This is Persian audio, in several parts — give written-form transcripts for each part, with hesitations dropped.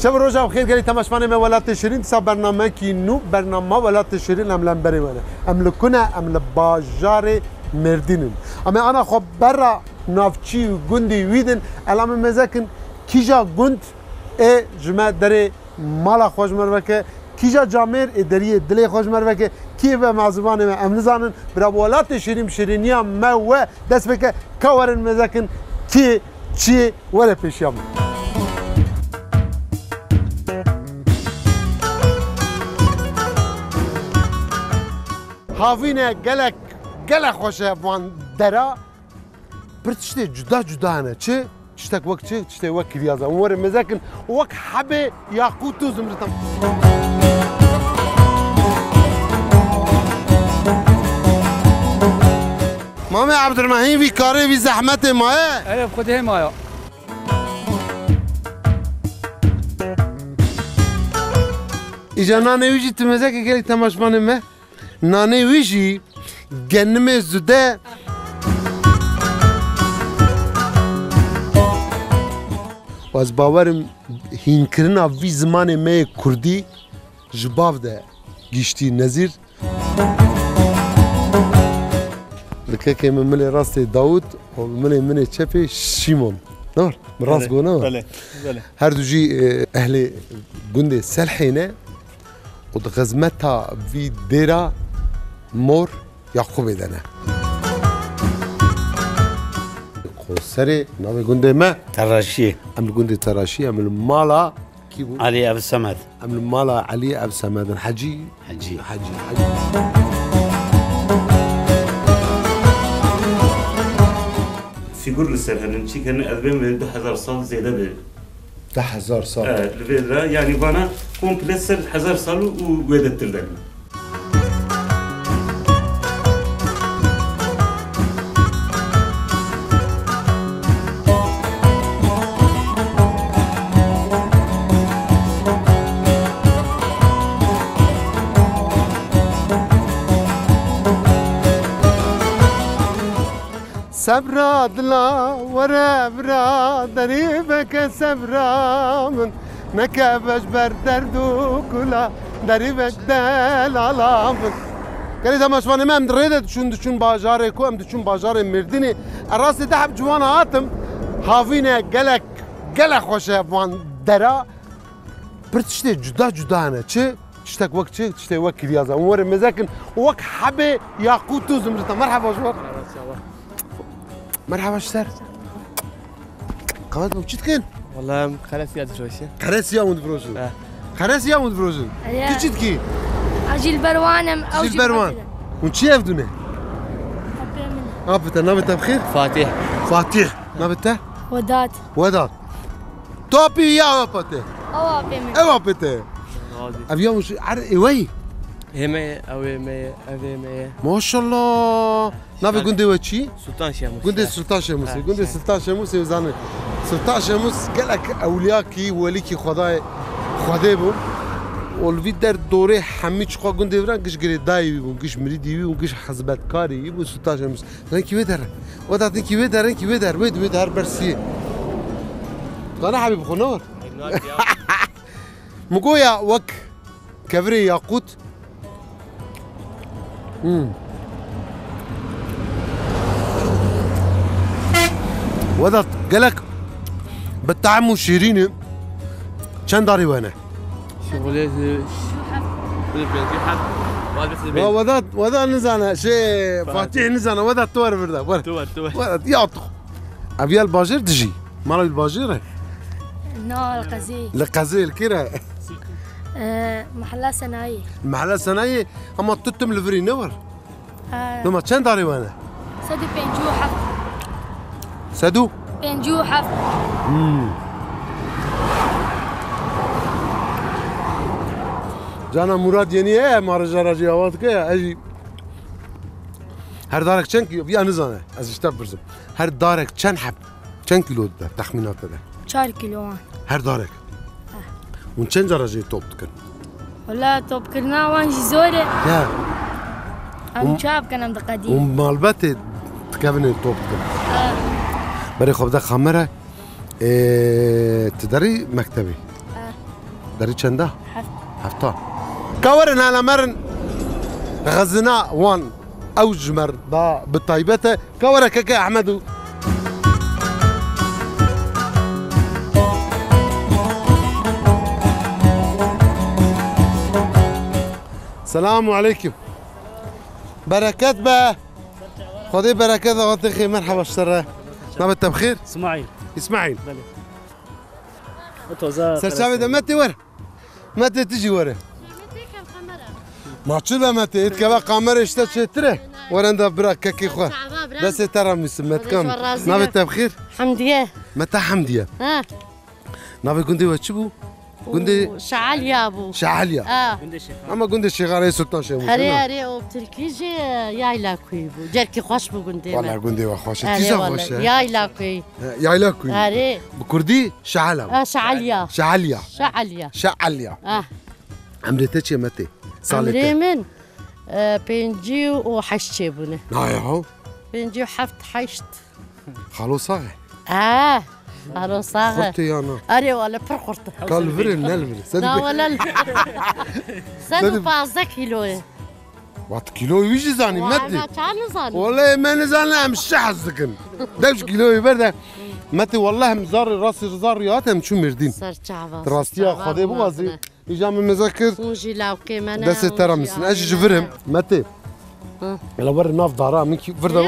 شب روزا بخیر گلی تماشامان ما ولات شیرین سا برنامه کی نو برنامه ولات شیرین ام لنبری ونه ام لکنه ام لباجار مردینن اما انا خب برا نافچی و گندی ویدن علامه مزکن کیجا گند جمع داره مالا خوش مروکه کیجا جامر دریه دلی خوش مروکه کی به معزبان ما ام نزانن برا ولات شیرین شیرینیا ما و دست بکه کورن مزکن کی چی ولا پیشیام هاوینه گلک خوشه وان درا برتشته جدا جدا نه چه چتک وقت چه چته وقت ریاضه امور مزکن وقت حبه یاقوت زمرتم مامي عبد الرحمن في كاري في زحمة مايا ايه بخدها مايا إجا ناني ويجي تمزاك قالك تماشمان ما ناني ويجي جنمي زده واز باورم هینکرنا في زمان ما كردي جباف ده گشتي نزير لكاكي من ملي راسي داود ومن شافي شيمون نور من راس قونا بله بله هردو جي اهل جندي سلحينه وغزمتها في ديرا مور يعقوب دنا سري نوي جندي ما تراشي ام جندي تراشي ام المالا كيبو علي ابو السمد ام المالا علي ابو سماد حجي حجي فيقول للسرهن شي كان أذبح من 1000 سال زيادة به 10,000 سال الفيدرا يعني بانا كومبلكس 1000 سال وويدة تردن سبرا دلا ورا برا دريبك سبرا من نكبش بر دردو كلا دريبك دل علامن قالي تماشواني ما مدريدة تشون باجاري كو ام تشون باجاري مرديني الراس دحب جوانا هاتم هافينا قلق خوشه وان درا برتشتي جدا انا چه تشتك وقت چه تشتي وقت رياضة امور مزاكن وقت حبه ياقوتو زمرتا مرحبا شوار مرحبا شتر قوات وش تكين؟ والله خلاص يا دروشه خلاص يا ولد فروجن خلاص يا ولد فروجن كيف تكين؟ اجي البروانم او اجي البروان وش يفدونه؟ ابتا نابتا بخير؟ فاتح نابتا؟ وداد توبي يا ابتا اوابتا ابيا مش عارف ايوي همه او همه ما شاء الله نبي قندي وشي سلطان شاموس قندي سلطان شاموس قندي سلطان شاموس يزانه سلطان شاموس قالك اولياكي وليكي خداي بو والفي در دوره همه چقا قندي بران قش قري داي بو قش مريدي بو قش حزبات كاري بو سلطان شاموس لانكي ويدر ودات انكي ويدر ويد هر برسي انا حبيب خنور مقويا وك كفري ياقوت وضعت قالك بالطعم والشيرين كان داري وانا شغلي وضعت نزانا شيء فاتح نزانا وضعت توار بردا وضعت يعطخ ابيا الباجير تجي مال الباجير نو القزي الكيرة محلات صناعية المحلات الصناعية اما تتم الفري نور لما كان داري وانا سدو بنجو حف سدو بنجو حف جانا مراد يعني ايه مارجا راجي اوات كي اجي هر دارك كم كيلو بيا نزانه از اشتاب برزم هر دارك كم حب كم كيلو ده تخمينات ده 4 كيلو هر دارك وكم درجة توب تكن والله توب كرنا وان زوره يا ام شاب كان عند قديم ومالبات تكفن توب تكن بري خب ده خمره تدري مكتبي داری چنده؟ حفت. هفتا كورن على مرن غزنا وان اوجمر دا بالطيبته كورا كاكا احمدو السلام عليكم بركات بقى خدي بركات غطيخي مرحبا اشترى نبت بخير اسماعيل سرشابي ده متى ورا متى تجي ورا ما تشوفها متى اتكبا قمر اشتت شتره ورا انت براك كاكي خو بس ترى مسمت كم نبت بخير حمدية متى حمدية ها نبي كنتي وتشبو كنتي شعاليا ابو شعاليا اما كنتي شغالة سلطان شيخ هري وبتركيجي يايلا كويبو جركي خوش بو كنتي والله كنتي وخوش تيجا خوش يايلا كوي يايلا كوي هري بكردي شعالة شعاليا شعاليا شعاليا شعاليا عمرتك متى؟ عمري من بنجي وحشتي بونه نايحو بنجي وحفت حشت خلاص صاغي هارو صاغة خرتي انا اري ولا فرقرت كالفري نلفري لا صدق ولا سنو 15 كيلو وات كيلو يجي زاني ما متى كان نزال والله ما نزلنا مش شحزكن داش كيلو يبرد متى والله مزاري راسي زاريات شو مردين صار تعبان تراستيا خدي بوازي اجا من مذاكر موجي لاو كيمانا دس ترى مسن اجي جفرهم متى يلا ور ناف دارا منك فردا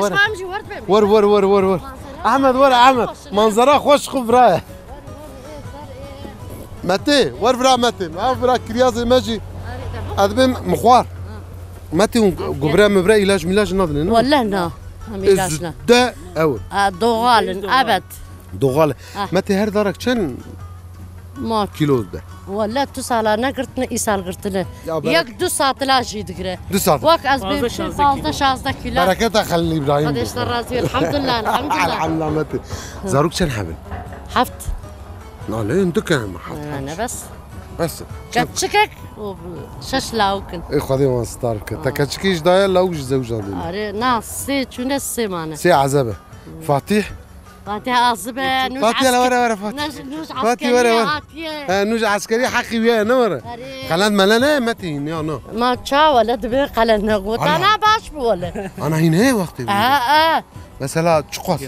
ور ور احمد ور احمد منظره خوش خبره متى ور برا متى ما برا كريازي ماجي ادبم مخوار متى قبره مبرا علاج ملاج ناضن ولا نا علاجنا ده اول دوغال ابد دوغال متى هر دارك كان ما كيلو ده ولا تسالا نقرتنا إيسال قرتنا يك 2 ساعات لا جي دقرة 2 ساعات وك أزبي 15 كيلو بركتها خلي إبراهيم هذا اشترى راسي الحمد لله الحمد لله الحمد لله متى زاروك كان حبل حفت لا لا انت كان حفت أنا بس كتشكك وشش لاوكن اي خدي ما ستارك تكتشكيش داير لوج زوج هذول أري ناس سي شو ناس سي معنا سي عزبه فاتيح فاتح عزبة نوش فاتي ورا فاتي نوش فاتي ورا نوج عسكري حقي ويا نورا خلان ملنا متى انا ما تشا ولا دبي قلنا قوت أنا باش ولا انا هنا وقتي مثلا تشقص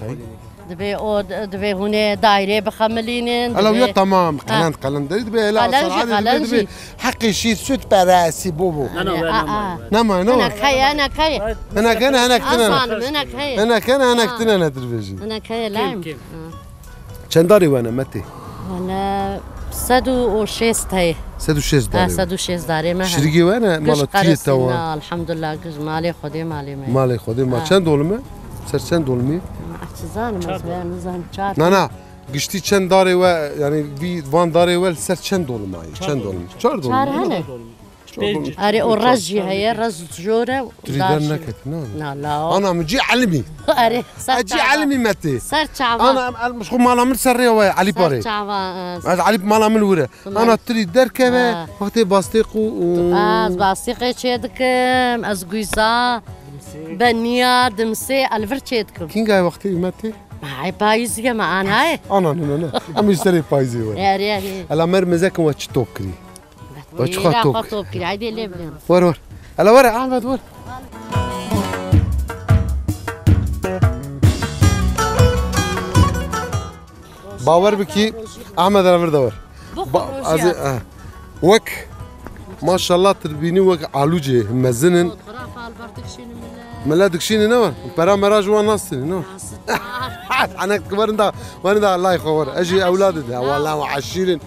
دبي هنا دايرة بخملين هلا ويا تمام قلن دبي لا دبي حقي شي سوت براسي بوبو نما انا كتنا انا تلفزيون انا كاي لا شنداري وانا متى انا سدو وشيست هي سدو شيز داري سدو شيست داري ما شرقي وانا مالتي توا الحمد لله قز مالي خدي مالي خدي ما چند دولمه سر چند دولمي احتزان مزان چات نه گشتی چند داره و یعنی وی وان داره و سر چند دولمه چند دولمه 4 دولمه اري ورجي هي رز جوره تريدر نكت لا لا انا مجي علمي اري اجي علمي متى صار تعبان انا مش مال عمل سري علي باري تعبان علي مال عمل وره انا تريدر كبه وقتي باستيق باستيق تشيدكم ازغيزا بنيا دمسي الفر تشيدكم كين جاي وقتي متى هاي بايزي ما انا هاي انا ام يشتري بايزي وره يا الا مر مزاكم واتش توكري واتش خاطوك توكري عادي لبنان ور هلا ور احمد ور باور بكي احمد انا بردور وك ما شاء الله تربيني وك علوجي مزنن ملادك شيني نور برا مراج وناصني نور انا كبرنا وانا الله يخور اجي اولادي والله وعشيرين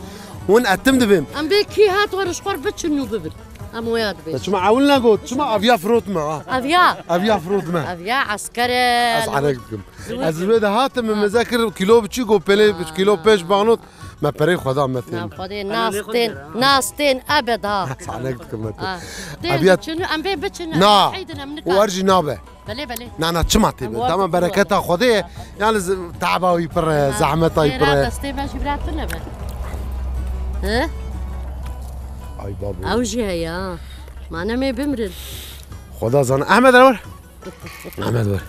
وين اتمد بهم ام بكي هات ورش قربت شنو ببر ام وياد بيت شو عاولنا قلت شو افيا فروت معاه افيا فروت معاه افيا عسكري اسعدكم ازبد هات من مذاكر كيلو بتشيكو بيلي كيلو بيش بانوت ما بري خدا مثلا خدي ناستين ابد ها اسعدكم ابيات شنو ام بيتشنا نا وارجي نابه بلي نانا تشماتي تمام بركتها خدي يعني تعباوي بر زعمتها بر دستي ماشي براتنا بل ها اي بابا اوجي هيا ما انا ما بمرن خدا زان احمد ور احمد ور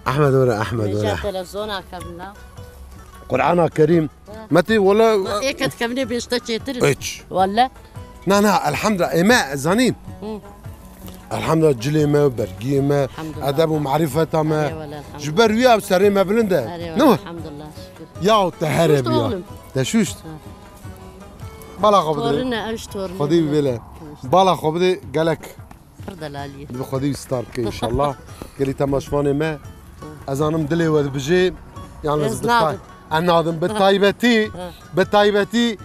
احمد ور احمد ور تلفزيون كملنا قرآن كريم متى ولا إيه كنت كمني بيشتا تشيتر إيش ولا نا الحمد لله إيماء زانين الحمد لله جلي ما برقي ما الحمد لله. أدب ومعرفة ما أيوة والله الحمد جبر ويا بسري ما بلنده أيوة نو الحمد لله شكر يا تهرب شوشت يا oğlum. تشوشت بالا خبدي تورنا أش تورنا خدي بلا بالا خبدي قالك فرد العالية بخدي ستارت إن شاء الله قال لي تماشفاني ما أزانم دلي ود بجي يعني يز ناظم. الناظم بالطيبتي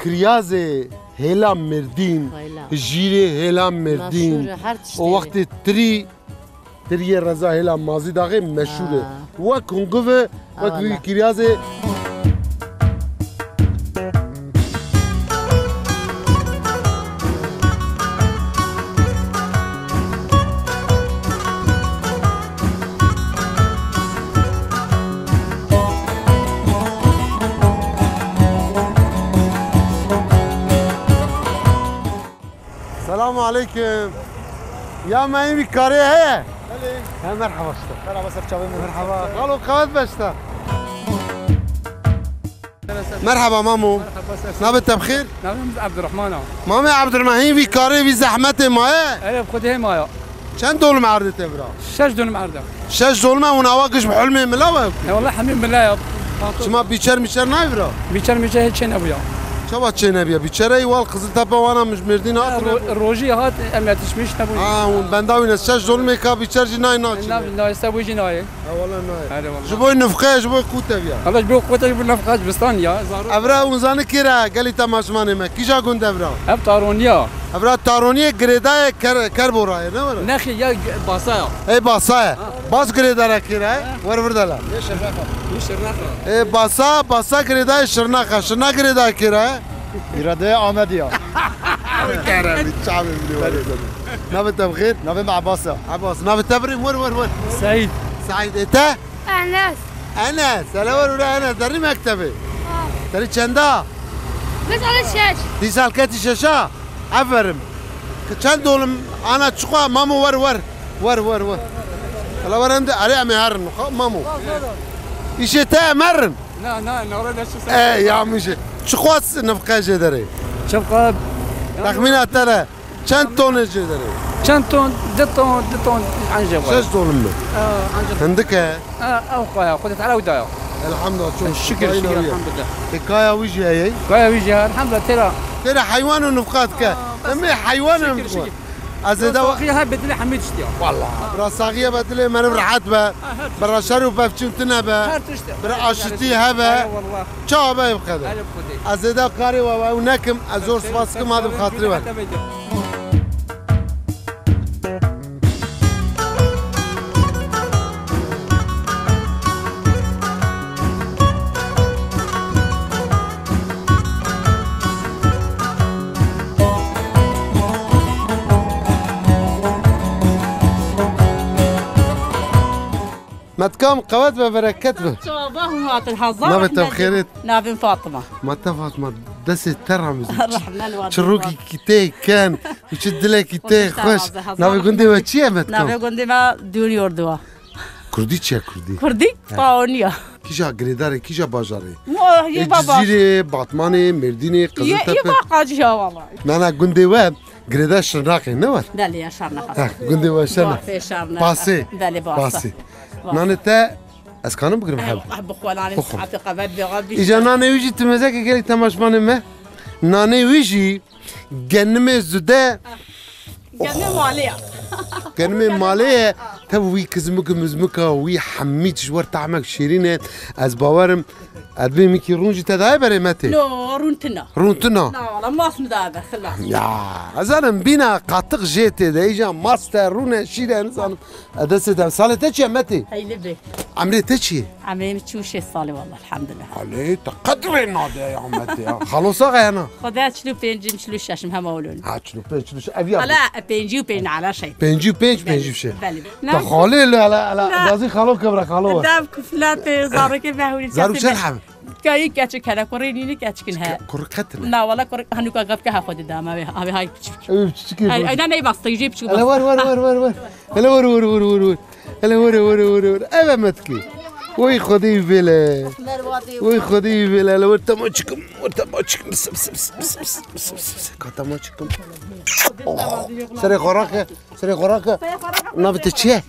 كريازي هلا مردين هيلا. جيري هلا مردين مشهورة هر تشتري ووقت تري رضا هلا مازي داغي مشهوره وكونغوف والله. كريازي السلام عليكم يا ما يبي كاري هي مرحبا شتا مرحبا سرچاوي مرحبا قالوا قوات بشتا مرحبا مامو نابت بخير نعم عبد الرحمن مامي عبد الرحمن في كاري في زحمة ما ايه بخدي مايا چند دول معرض تبرا 6 دون معرضة 6 دول ما ونواقش بحلمي ملاوي والله حميم بالله يا شما بيچر ميچر نايبرا بيشر هيك شيء ابويا شبا چه نبيا بيچر اي وال قزل تبا وانا مش مردين الروجي هات ام تشميش نبوي بنداوين 6 دول ميكا بيچر جناي ناچ لا يستوي جنايه والله ناي هذا والله جبوي نفخه جبوي كوتا بيا والله جو قوتك بالنفقات بستان يا زارو ابرا ونزان كيرا قال لي تماشمان ما كيجا كنت ابرا اب طارونيا ابرا تارونيه غريدا كربوراي نه نخي يا باصايا اي باسا باس غريدا كيرا ور وردلا اي باسا غريدا شرنا غريدا كيرا إرادة أحمدية كرم الشعب اللي نبت بخير نبي مع عباسة عباس نبت تبري ور سعيد سعيد انت أنس انا سلام ولا انا دري مكتبي دري چندا بس على الشاش دي سال كاتي شاشا عفرم چند دولم انا چقا مامو ور هلا ورند علي امي هرن مامو ايش تا مرن لا نورنا شو ايه يا عمي چقا نفقه جدري شبقى تخمينات ترى چند تون جدري كان تون دتون عن جبل 6 دولم عن جبل عندك او قايا خذت على ودايا الحمد لله شوف الشكر الحمد لله حكايه وجهي هي قايا وجهها الحمد لله ترى حيوان ونفقاتك امي حيوان ونفقات ازيدا واخيها بدل حميد اشتيا والله براساغيه بدل ما نبرحت با برا شرو بفچنتنا با برا اشتي هبا والله چا با بخدا انا بخدي ازيدا قاري و ونكم ازور سباسكم هذا بخاطري وين متكم قوات ببركات به صباحهم هات الحظار نبت بخيرت نابن فاطمة ما فاطمه دست ترمز رحنا الواد شروكي كتاي كان وشد لك كتاي خوش نبي قندي وشي نابن متكم قندي ما دوني وردوا كردي چه كردي كردي طاونية كيجا غريداري كيجا باجاري مو هي بابا جزيرة باطماني مرديني قزل يبقى تبه قاجها والله نانا قندي واب غريدار شرناقي نور دالي يا شارنا قندي وشنا في شارنا باسي دالي باسي نانا تا اسكانم بقرب حب أحب أخواني ساعات قبل بغبي إجا نانا ويجي تمزاك قالك تماشمان ما نانا ويجي جنمي زده جنة مالية جنمي مالية تبوي كزمك مزمكة وي حميت جوار طعمك شيرينة از باورم ادبي ميكي رونجي تداي بري متي لو رونتنا رونتنا لا والله ما اسم هذا خلاص يا ازانم بينا قاطق جيتي دا اجا ماستر رونا شيري انسان ادسه صالتك متي هاي لبي عملتك عمي تشوشي صالي والله الحمد لله علي تقدري النادي يا عمتي خلاص انا خذها شلو بينجي شلو شاشم هم اولون هاتشلو بينجي ابي لا بينجي وبين على شيء بينجي بشي بلي تخالي لا دازي خالو كبر خالو دام كفلات زارك بهولي زارو شرحه كاي كاتش كلا كوريني كاتشكنها كركتنا لا والله كور هنوكا غفكها خد دام ابي هاي بتشكي انا ناي بس تجيب شو لا ور ابا متكي وای خدای ویله وای خدای ویله لو تماچکم بس تماچکم سری خوراک نافت چیه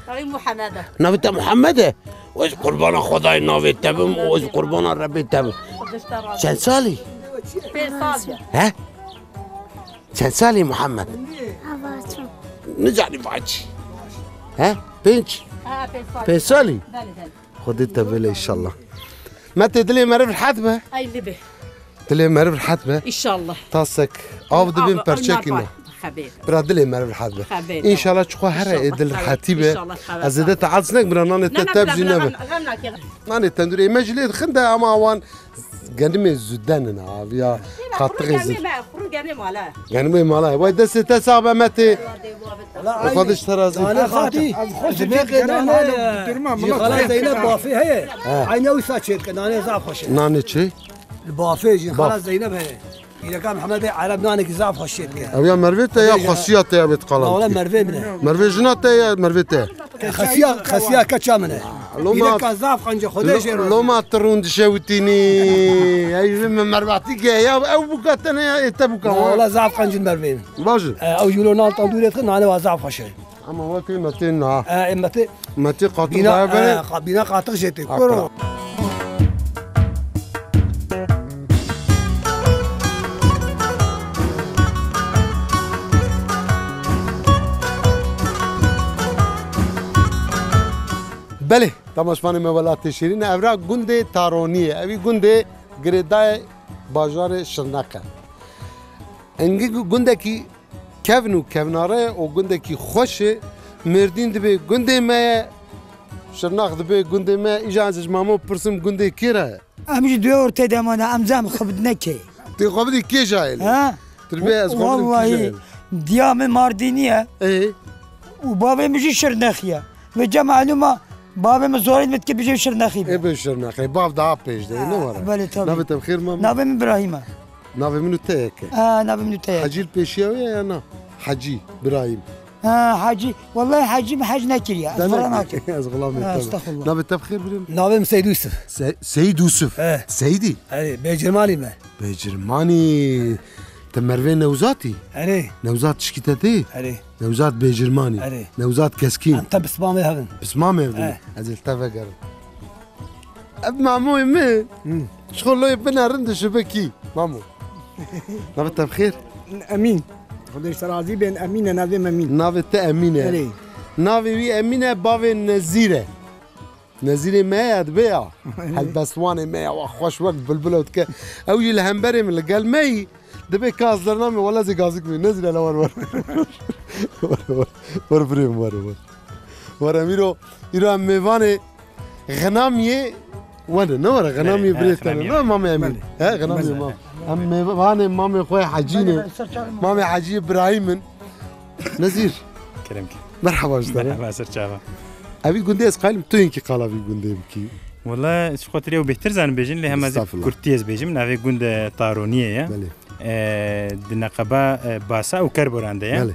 محمد نافت محمده وش قربان خدای نافت تبم وش قربان ربی تبم چند سالی ها چند سالی محمد نجانی باچی ها پنج سالی خدي تبلي ان شاء الله ما تدلي مرف الحدبه اي لبه دلي مرف الحدبه ان شاء الله تاسك عبد بن برشكنا حبيبي برادلي مرف الحدبه ان شاء الله تشخو هره ادل الحتيبه ازدت عزنك برانان تتبجي نبه ناني تندري مجلي خنده اما وان قدمي زداننا يا قاطغي زد قدمي مالا واي دس تسابه متي خدش ترازي انا خاطي خلاص زينب بافي هي عيني وساتشير كان زعف خش ناني تشي البافي خلاص زينب هي اذا كان محمد على بنانك زعف خشيت او يا مرفته يا خصيات يا بيت قلم ولا مرفي منه مرفي جنات يا مرفته خسيا كتشامنه اذا كان زعف خنجه خدش لو ما ترون دشوتيني اي مربعتي يا او بوكاتنا يا تبوكا ولا زعف خنجه مرفي باجي او يقولون طندوريت انا زعف خشي اما هو كلمتين متي قاطع بينا قاطع جيتي بله تماشفان مولات شیرین ابرا گنده تارونیه اوی گنده گردای بازار شرناقه انگی گنده کی کونو کوناره و گنده کی خوشه مردین دبی گنده ما شرناق دبی گنده ما ایجازش مامو پرسم گنده کی را امجي دور تدمنا امزام خبدنكي تی قبلی کی جایل ها تربیه از قبلی کی جایل ديام ماردينيه ايه وبابا مجي شرناخيه وجا معلومه بابا مزورين متكب بيجي شرناخي ايه بشرناقه باب دا بيش ده نو ورا بله طبعا نابت بخير ماما نابي من ابراهيم نابي منو تاك نابي من تاك حجي البيشاوي يا انا حجي ابراهيم حاجي والله حاجي ما حاج ناكل فرناك استغفر الله نابت بخير بريم نابم سيد يوسف سيد يوسف سيدي اي بيجرماني ما بيجرماني تمروين نوزاتي علي نوزات شكيتاتي علي نوزات بيجرماني علي نوزات كسكين انت بسمامي هذن بسمامي هذن ازل تفكر اب مامو يمي شغل لو يبنى رند شبكي مامو نابت بخير امين خديش ترازي بين امينه نافي امين نابت امينه علي نافي وي امينه بافي نزيره نزيري ما بيع هالبسوانه ما وخوش وقت بلبله وتك او الهمبري من اللي قال مي دبي كاز درنامي ولا زي قازك من نزل على ور بريم ور ميرو ميفاني غنامي وانا نورا غنامي بريت انا مامي امين ها غنامي مام ميفاني مامي خويا حجيني مامي حجي ابراهيم نزير كرمك مرحبا استاذ مرحبا سرچاوا ابي قندي اسقايل تو ينكي قال ابي قندي بكي والله شخوتري وبهتر زان بيجن اللي هم كورتيز بيجم نافي قند طارونيه يا دنقبه باسا وكربوران ده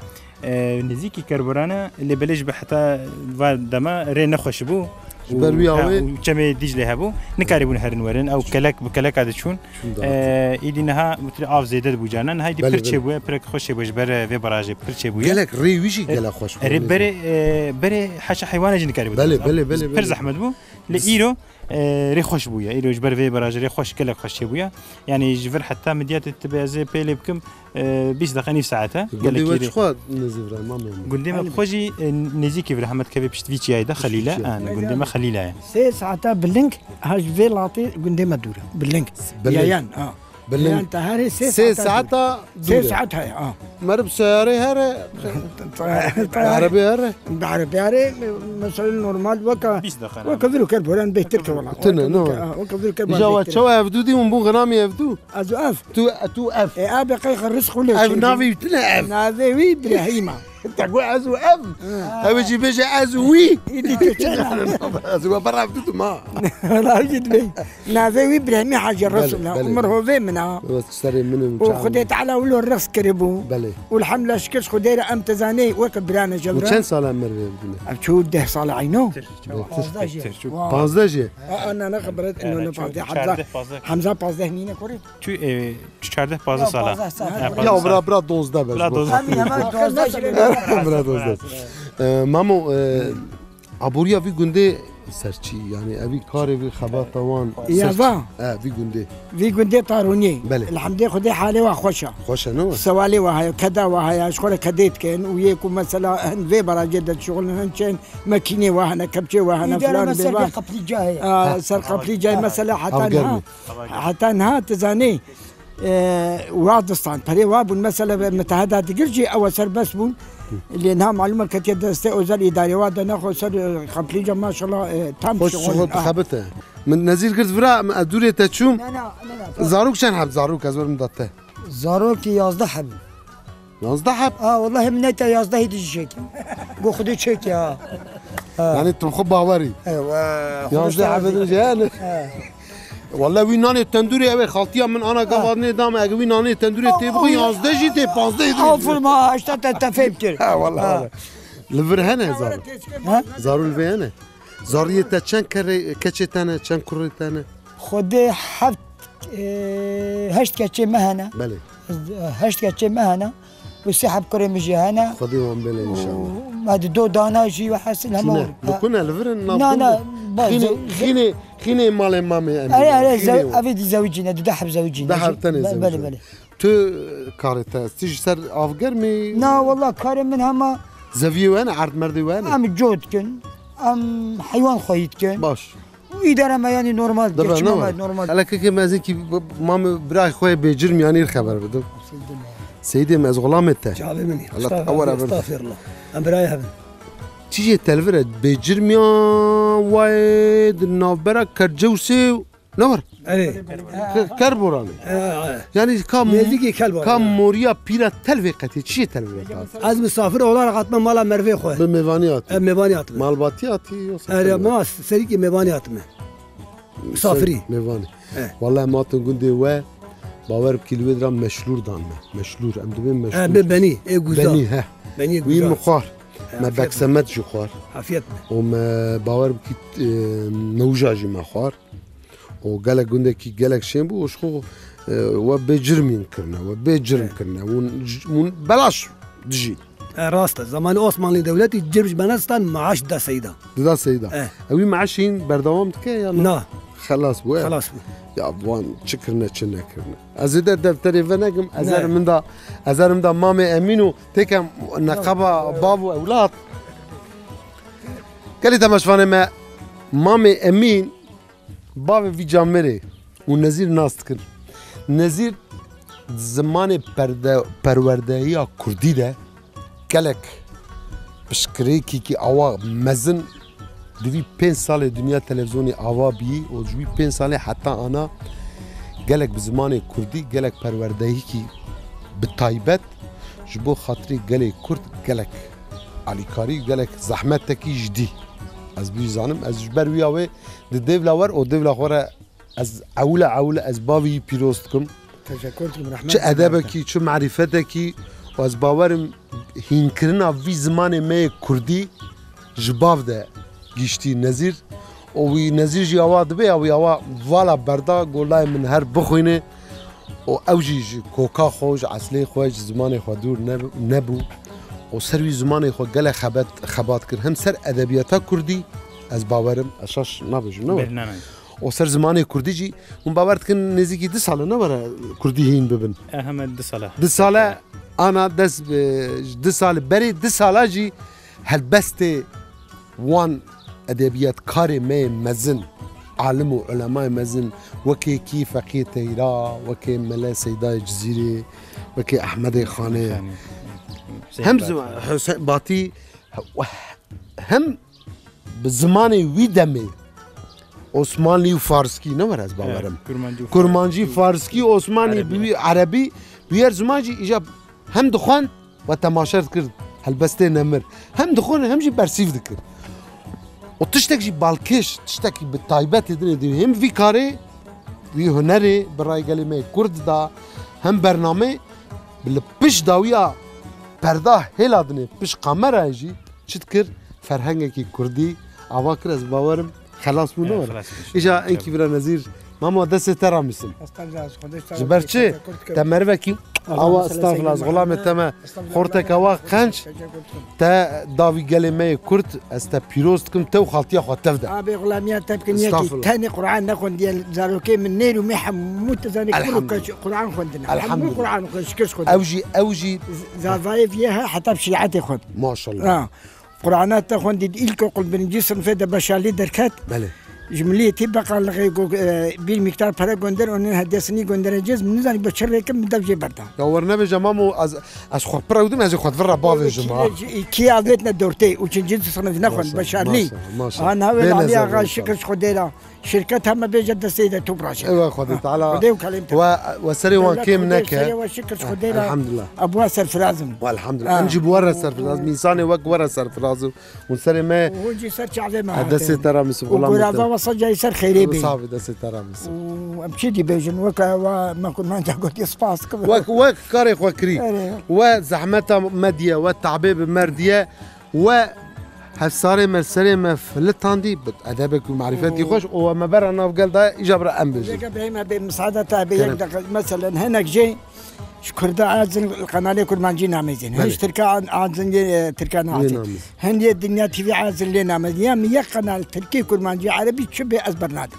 نزيكي كربورانا اللي بلش بحتى دما ري نخش بو وكما ديجلي هبو نكاربون هرن ورن او كلك بكلك عاد شون ايدينها متري اف زيدت بوجانا هاي دي برچه بو برك خوش بوش بر في براج برچه بو قالك ري ويجي قال خوش بري حاجه حيوان جن كاربو بله فرز احمد بو لايرو ري خوش بويا ايرو جبر في براج ري خوش كلك خوش بويا يعني جبر حتى مديات تبع زي بيلي بكم 20 دقيقه ساعتها قال لك شخوات نزيفرا ماما قلدي ما خوجي نزيكي برحمت كبي بشتفيتي هيدا خليله انا قلدي ما خليله سي ساعتها باللينك هاج في لاطي قلدي ما دوره باللينك يان باللينك انت هاري سي ساعتها مرب سياري هاري عربي هاري بعربي هاري مثلا نورمال وكفيرو كربوران بيترك والله تنا نو وكفيرو كربوران جوات شو يفدو دي من بون غنامي يفدو ازو اف تو اف ابي قيخ الرزق ولا اف نافي تنا اف نافي ابراهيم تقول ازو ام اوجي بيجي ازوي ازو برا بدو ما لا جد بي نازوي ابراهيم حاج الرسول عمره في منها تشتري منهم وخديت على ولو الرفس كربو بلي والحمد لله شكرش خديره ام تزاني وقت برانا جبران وكان صار مر شو ده صار عينو 15 انا خبرت انه حمزه 15 هنينا كوري تو 14 ساله يا برا 12 بس برا 12 مامو عبوريا في گنده سرچی یعنی اوی کار وی خبر توان يابا في گنده في گنده طاروني بله. الحمد لله خدي حالي وخوشه خوشه نو سوالي وهاي كذا وهاي شغل كديت كان وياكم مثلا هن في برا جدة شغل هنشين ماكينه وهنا كبشه وهنا فلان بيبان قبلي جاي سر قبلي جاي مثلا حتى انها تزاني واضستان بري واب المسألة متهدات تقرجي أو سر بس بون اللي إنها معلومة كتير دستة وزال إداري وادا ناخو سر قبليجا ما شاء الله تام شغل خبته من نزير قلت فرا أدوري تشوم زاروك شن حب زاروك أزور مدته زاروك 11 حب 11 حب والله منيته 11 هيدي شيك قو خدي شيك يعني أنت مخبى باوري ايوه 11 حب رجال والله وی نان تندوری اوه خالتیا من آنا قوادنی دام اگه وی نان تندوری تبغي 11 جی 15 اوفر ما اشتت تفهمت والله لفر هنا زارو زارو الفي هنا زارية تشان كري كتشتانا تشان كريتانا خدي حفت هشت كتشي مهنا بله هشت كتشي مهنا والسحب كريم جهانا خدي وان بله ان شاء الله هذا دو دانا جي وحسن همور بكنا لفر لا خيني مال مامي انا افيد زوجينا دحب زوجينا دحب تاني بله بله تو كارتا تيجي سر افغر مي لا والله كارم من هما زفي وانا عرض مردي وانا ام جود كن ام حيوان خويت كن باش وإدارة ما يعني نورمال نورمال على كيك ما زي كي مامي براي خويا بجرم يعني الخبر بدو سيدي ما زغلام التا شعبي مني اول استغفر الله ام براي هبن تيجي التلفرة بجرميا وايد نابرا كرجوسي نور كربوراني يعني كم موريا بيرا تلفقتي تشي تلفقتي از مسافر اولا قطما مالا مرفي خويا بميفانيات ميفانيات مالباتياتي ما سريكي ميفانيات مسافري ميفاني والله ما تنقندي و باور بكيلو درام مشلور دان مشلور ام دوبين مشلور بني اي غوزا بني ها بني وي مخار ما بكسمت جو خوار عافيتنا وما باور بكي نوجاجي ما خوار وقالك قندكي قالك شيمبو وشخو وبجرمين كرنا وبجرم كرنا بلاش تجي راسته زمان عثماني دولتي جرج بنستان معاش دا سيدا دا سيدا اوي معاشين بردوام تكي يلا لا خلاص بو خلاص بو يا ابوان شكرنا كرنا ازيد دفتري فنقم ازار من دا مامي امينو تكم نقبه بابو اولاد قال لي تماشفانه ما مامي امين بابا في جامري ونزير ناستكر نزير زمان پروردهی کردی ده کلک بشکری کی آوا مزن دوی 5 سال دنیا تلویزیونی آوا بی و دوی 5 سال حتی آنا گلک بزمان کردی گلک پروردهی کی بتایبت جبو خاطری گلک کرد گلک علیکاری گلک زحمت تکی جدی از بیش زانم از جبر ویاوه دیولا ور او دیولا خوره از عوله از باوی پیروست کم تشکرتم رحمت چه ادبکی چه معرفتکی و از باورم هینکرنا وی زمان می کردی جباف ده گیشتی نظیر او وی نظیر جی آوا دبی او آوا والا بردا گولای من هر بخوینه او اوجی کوکا خوش اصلی خوش زمان خو دور نبو و سروی زمان خو گله خبات کرد هم سر ادبیاتا کردی از باورم اشاش نباشه نه و سر زمان کردی جی اون باورت کن نزدیکی 2 ساله نبره کردی هین ببین اهم 2 ساله انا دس 2 سال بری 2 ساله جی هالبست وان ادبیات کار می مزن عالم و علماء مزن وكي كي فقيه تيرا وكي ملا سيدا جزيري وكي احمد خانه هم حسين باطي هم بزماني ويدمي عثماني وفارسكي نمر از باورم كرمانجي فارسكي عثماني عربي بير زمانجي اجاب هم دخان و تماشا کرد هالبستي نمر هم دخون هم جي برسيف ذكر وتشتك جي بالكش تشتكي بالطايبات اللي دي هم في كاري في هنري براي كلمه كرد دا هم برنامج بالبش داويا بردا هلا دني بش قمر يجي تذكر فرهنگي كردي اواكر از باورم خلاص منور اجا انكي برا نزير ماما دست ترى مسلم جبرتشي تمربكي اوا استغفر الله غلام تما خورتك اوا قنش تا داوي كلمه كرد استا بيروستكم تو خالتي اخو تفدا ابي غلاميات تبكن ياكي ثاني قران نكون ديال زاروكي من نيل ومحم متزاني كل قران خدنا الحمد لله قران كش خد اوجي زافاي فيها حتى بشيعتي خد ما شاء الله قرانات تاخون دي إلكو قل بنجيسن فدا بشالي دركات بله جمليه تبقى لغيكو بالمقدار فرا غوندر اون هدسني غوندر جز من زاني بشر كم دبجي بردا دورنا بجمامو از خو برودم از خو فرا باف جماعه كي عادتنا دورتي وتنجز صنف ناخذ بشالي انا وين عليها غا شكر خديرا شركتها ما بيجد السيده تبرش ايوه خدي تعالى وسري وان كيم نك الحمد لله ابو سرفرازم والحمد لله نجيب ورا سرفراز ميزاني وق ورا سرفراز ونسري ما وجي سر شعبي ما هدسي ترى مس غلام وصل جاي سر خيري بي صافي دسي ترى مس وامشي دي بيجن وك ما كنت ما انت قلت سباس وك كاري وكري وزحمتها مديه والتعبيب مرديه و هالصاري مرسري ما فلتاندي ادابك ومعرفتي خوش وما برا انا قال ده اجابر ام بيجي بما بمساعده تابعي مثلا هناك جي شكردا عازن القناه كل ما جينا ميزين هش تركا عازن تركا عازن هندي الدنيا تي في عازن لنا مديام يا قناه تركي كل ما جي عربي تشبه ازبرناد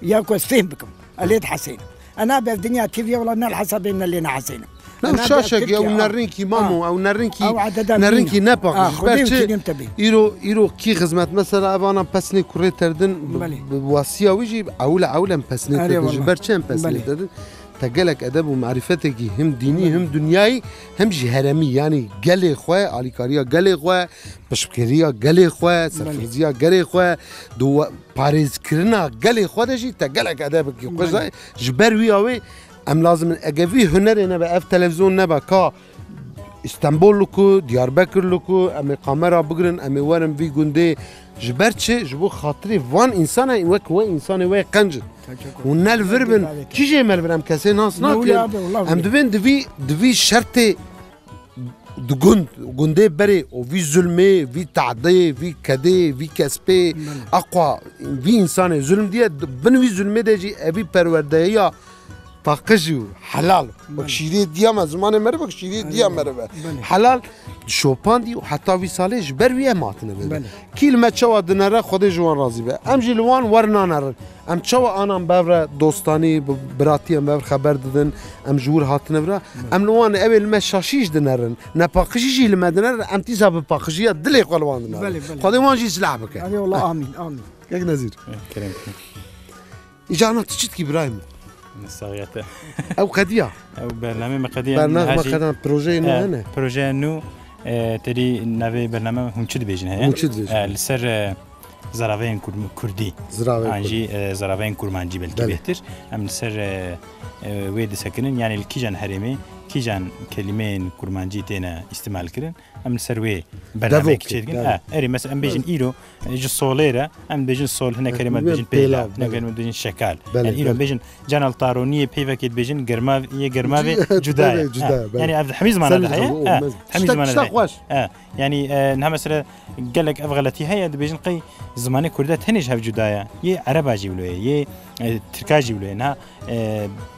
ياكو فهم بكم اليد حسين انا بالدنيا تي في والله الحسب ان اللي حسين لا شاشة او نرينكي مامو او نرينكي نبا يرو كي خدمت مثلا ابانا بسني كوري تردن بواسيه ويجي اولا بسني تردن جبرتشن بسني تردن تقلك ادب ومعرفتك هم ديني هم دنياي هم جهرمي يعني قالي خويا عليكاريا قالي خويا بشكريا قالي خويا سرفرزيا قالي خويا دو باريس كرنا قالي خويا دجي تقلك ادبك يقص جبر وياوي ام لازم اجافي هنر نبا اف تلفزيون نبا كا اسطنبول لكو دياربكر لكو ام قمره بقرن ام ورم في جندي جبرتشي جبو خاطري فان انسان وك و انسان و قنج ونال فربن كيجي مالبرام كاسي ناس ناك ام دفي شرطي جندي بري وفي ظلمي في تعدي في كدي في كسبي اقوى في انسان ظلم دي بنوي ظلمي دجي ابي پروردهيا باقجو حلال بكشيري ديام زمان مره بكشيري ديام مره حلال شوباندي وحتى في صالح برويه ماتنا كلمه تشوا دنره خود جوان راضي به ام جلوان ورنانر ام تشوا انا ببر دوستاني براتي ام ببر خبر ددن ام جور هاتنا برا ام لوان اول ما شاشيش دنرن نباقجي المدنر ام تيزا بباقجيه دلي قلوان دنر خود وان جي سلعبك اي والله امين امين ياك نزير اجانا تشتكي ابراهيم نصايته او قضيه او برنامج قضيه برنامج بروجي انه هنا بروجي انه تري نافي برنامج هونشد بيجن هي لسر زرافين كردي انجي زرافين كرمانجي بلكي بهتر ام لسر ويد سكنن يعني الكيجان حريمي كيجان كلمين كرمانجي تينا استعمال كرن ام سروي برنامج كيجن اري مثلا ام بيجن ايرو جو سوليرا ام بيجن سول هنا كلمه بيجن بيلا هنا كلمه بيجن شكال يعني ايرو بيجن جانال طارونيه بيفكيت بيجن غرما يه غرماوي جداي يعني عبد الحميد معنا هي حميد معنا يعني انها مثلا قال لك افغلتي هي بيجن قي زمانه كردات هنيش هف جدايا يه عرباجي ولا يه تركاجي ولا انها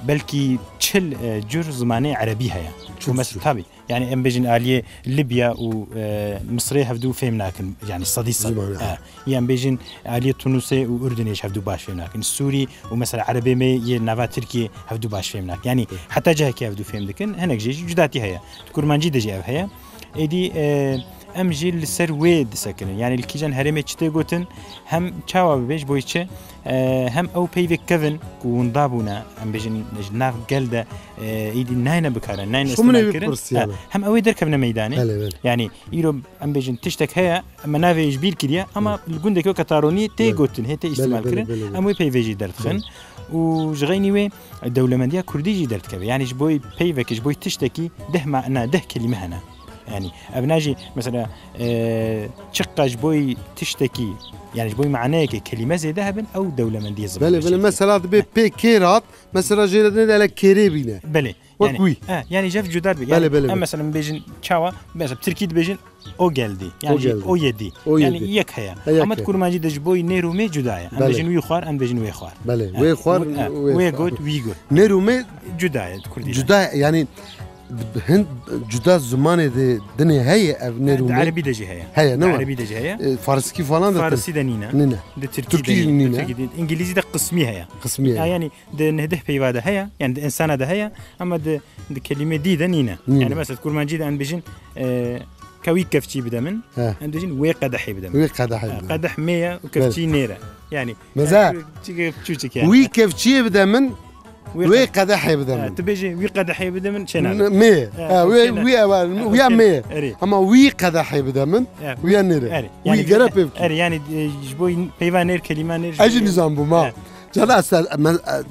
بلكي تشل جور زمانه عربي هي شو مثل طبي يعني ام بيجن اليه ليبيا ومصري هفدو فهمناك يعني صديصه يعني بيجن اليه تونسي واردني هفدو باش فهمناك السوري ومثلا عربي مي ينافا تركي هفدو باش فهمناك يعني حتى جهك هفدو فهمدكن هناك جي جداتي هي كرمانجي دجي هي ايدي ام جي لسر ويد سكن يعني الكيجان هرمي تشتي قوتن هم تشاوا بيج بويتشه هم او بيفيك كيفن وندابونا ام بيجن ناف قلده ايدي ناينا بكاره ناين استمكرن هم او يدركبنا ميداني يعني يرو ام بيجن تشتك هي اما نافي جبيل كديا اما الجندك كتاروني تي قوتن هي تي استعمال كرن ام وي بيفيجي درتخن وجغيني وي الدوله منديه كرديجي درتكب يعني جبوي بيفيك جبوي تشتكي ده معنا ده كلمه هنا يعني ابناجي مثلا تشقج بوي تشتكي يعني بوي معناه كلمه زي ذهب او دوله منديه زبط بله مثلا بي كيرات مثلا جيران على كيريبينا بله وكوي يعني جف جدار يعني مثلا بيجن تشاوا بس بتركيد بيجن او جلدي يعني او يدي يعني يك هيا اما تكون ما جدش بوي نيرو مي جدايا ام بيجن وي خوار ام بيجن وي خوار بله وي خوار وي جود وي جود نيرو مي جدايا كردي جدايا يعني هند جدا زمان الدنيا هي نيرو عربي دجي هي نوع عربي دجي هي فارسي فلان فارسي دنينا تركي نينا انجليزي ده قسمي هي يعني ده نهده بيواده هي يعني ده انسان ده هي اما ده كلمه دي ده نينا يعني مثلا تقول ما جيد ان بيجن كوي كفتي بدا من عند بيجن وي قدحي بدا من وي قدحي قدح 100 وكفتي نيره يعني مزاج يعني وي كفتي بدا من وي قدح يبدا من تبيجي وي قدح يبدا من شنو مي وي مي اما وي قدح يبدا من وي نير وي قرب يعني جبوي بيفانير كلمه نير اجي نظام بما جانا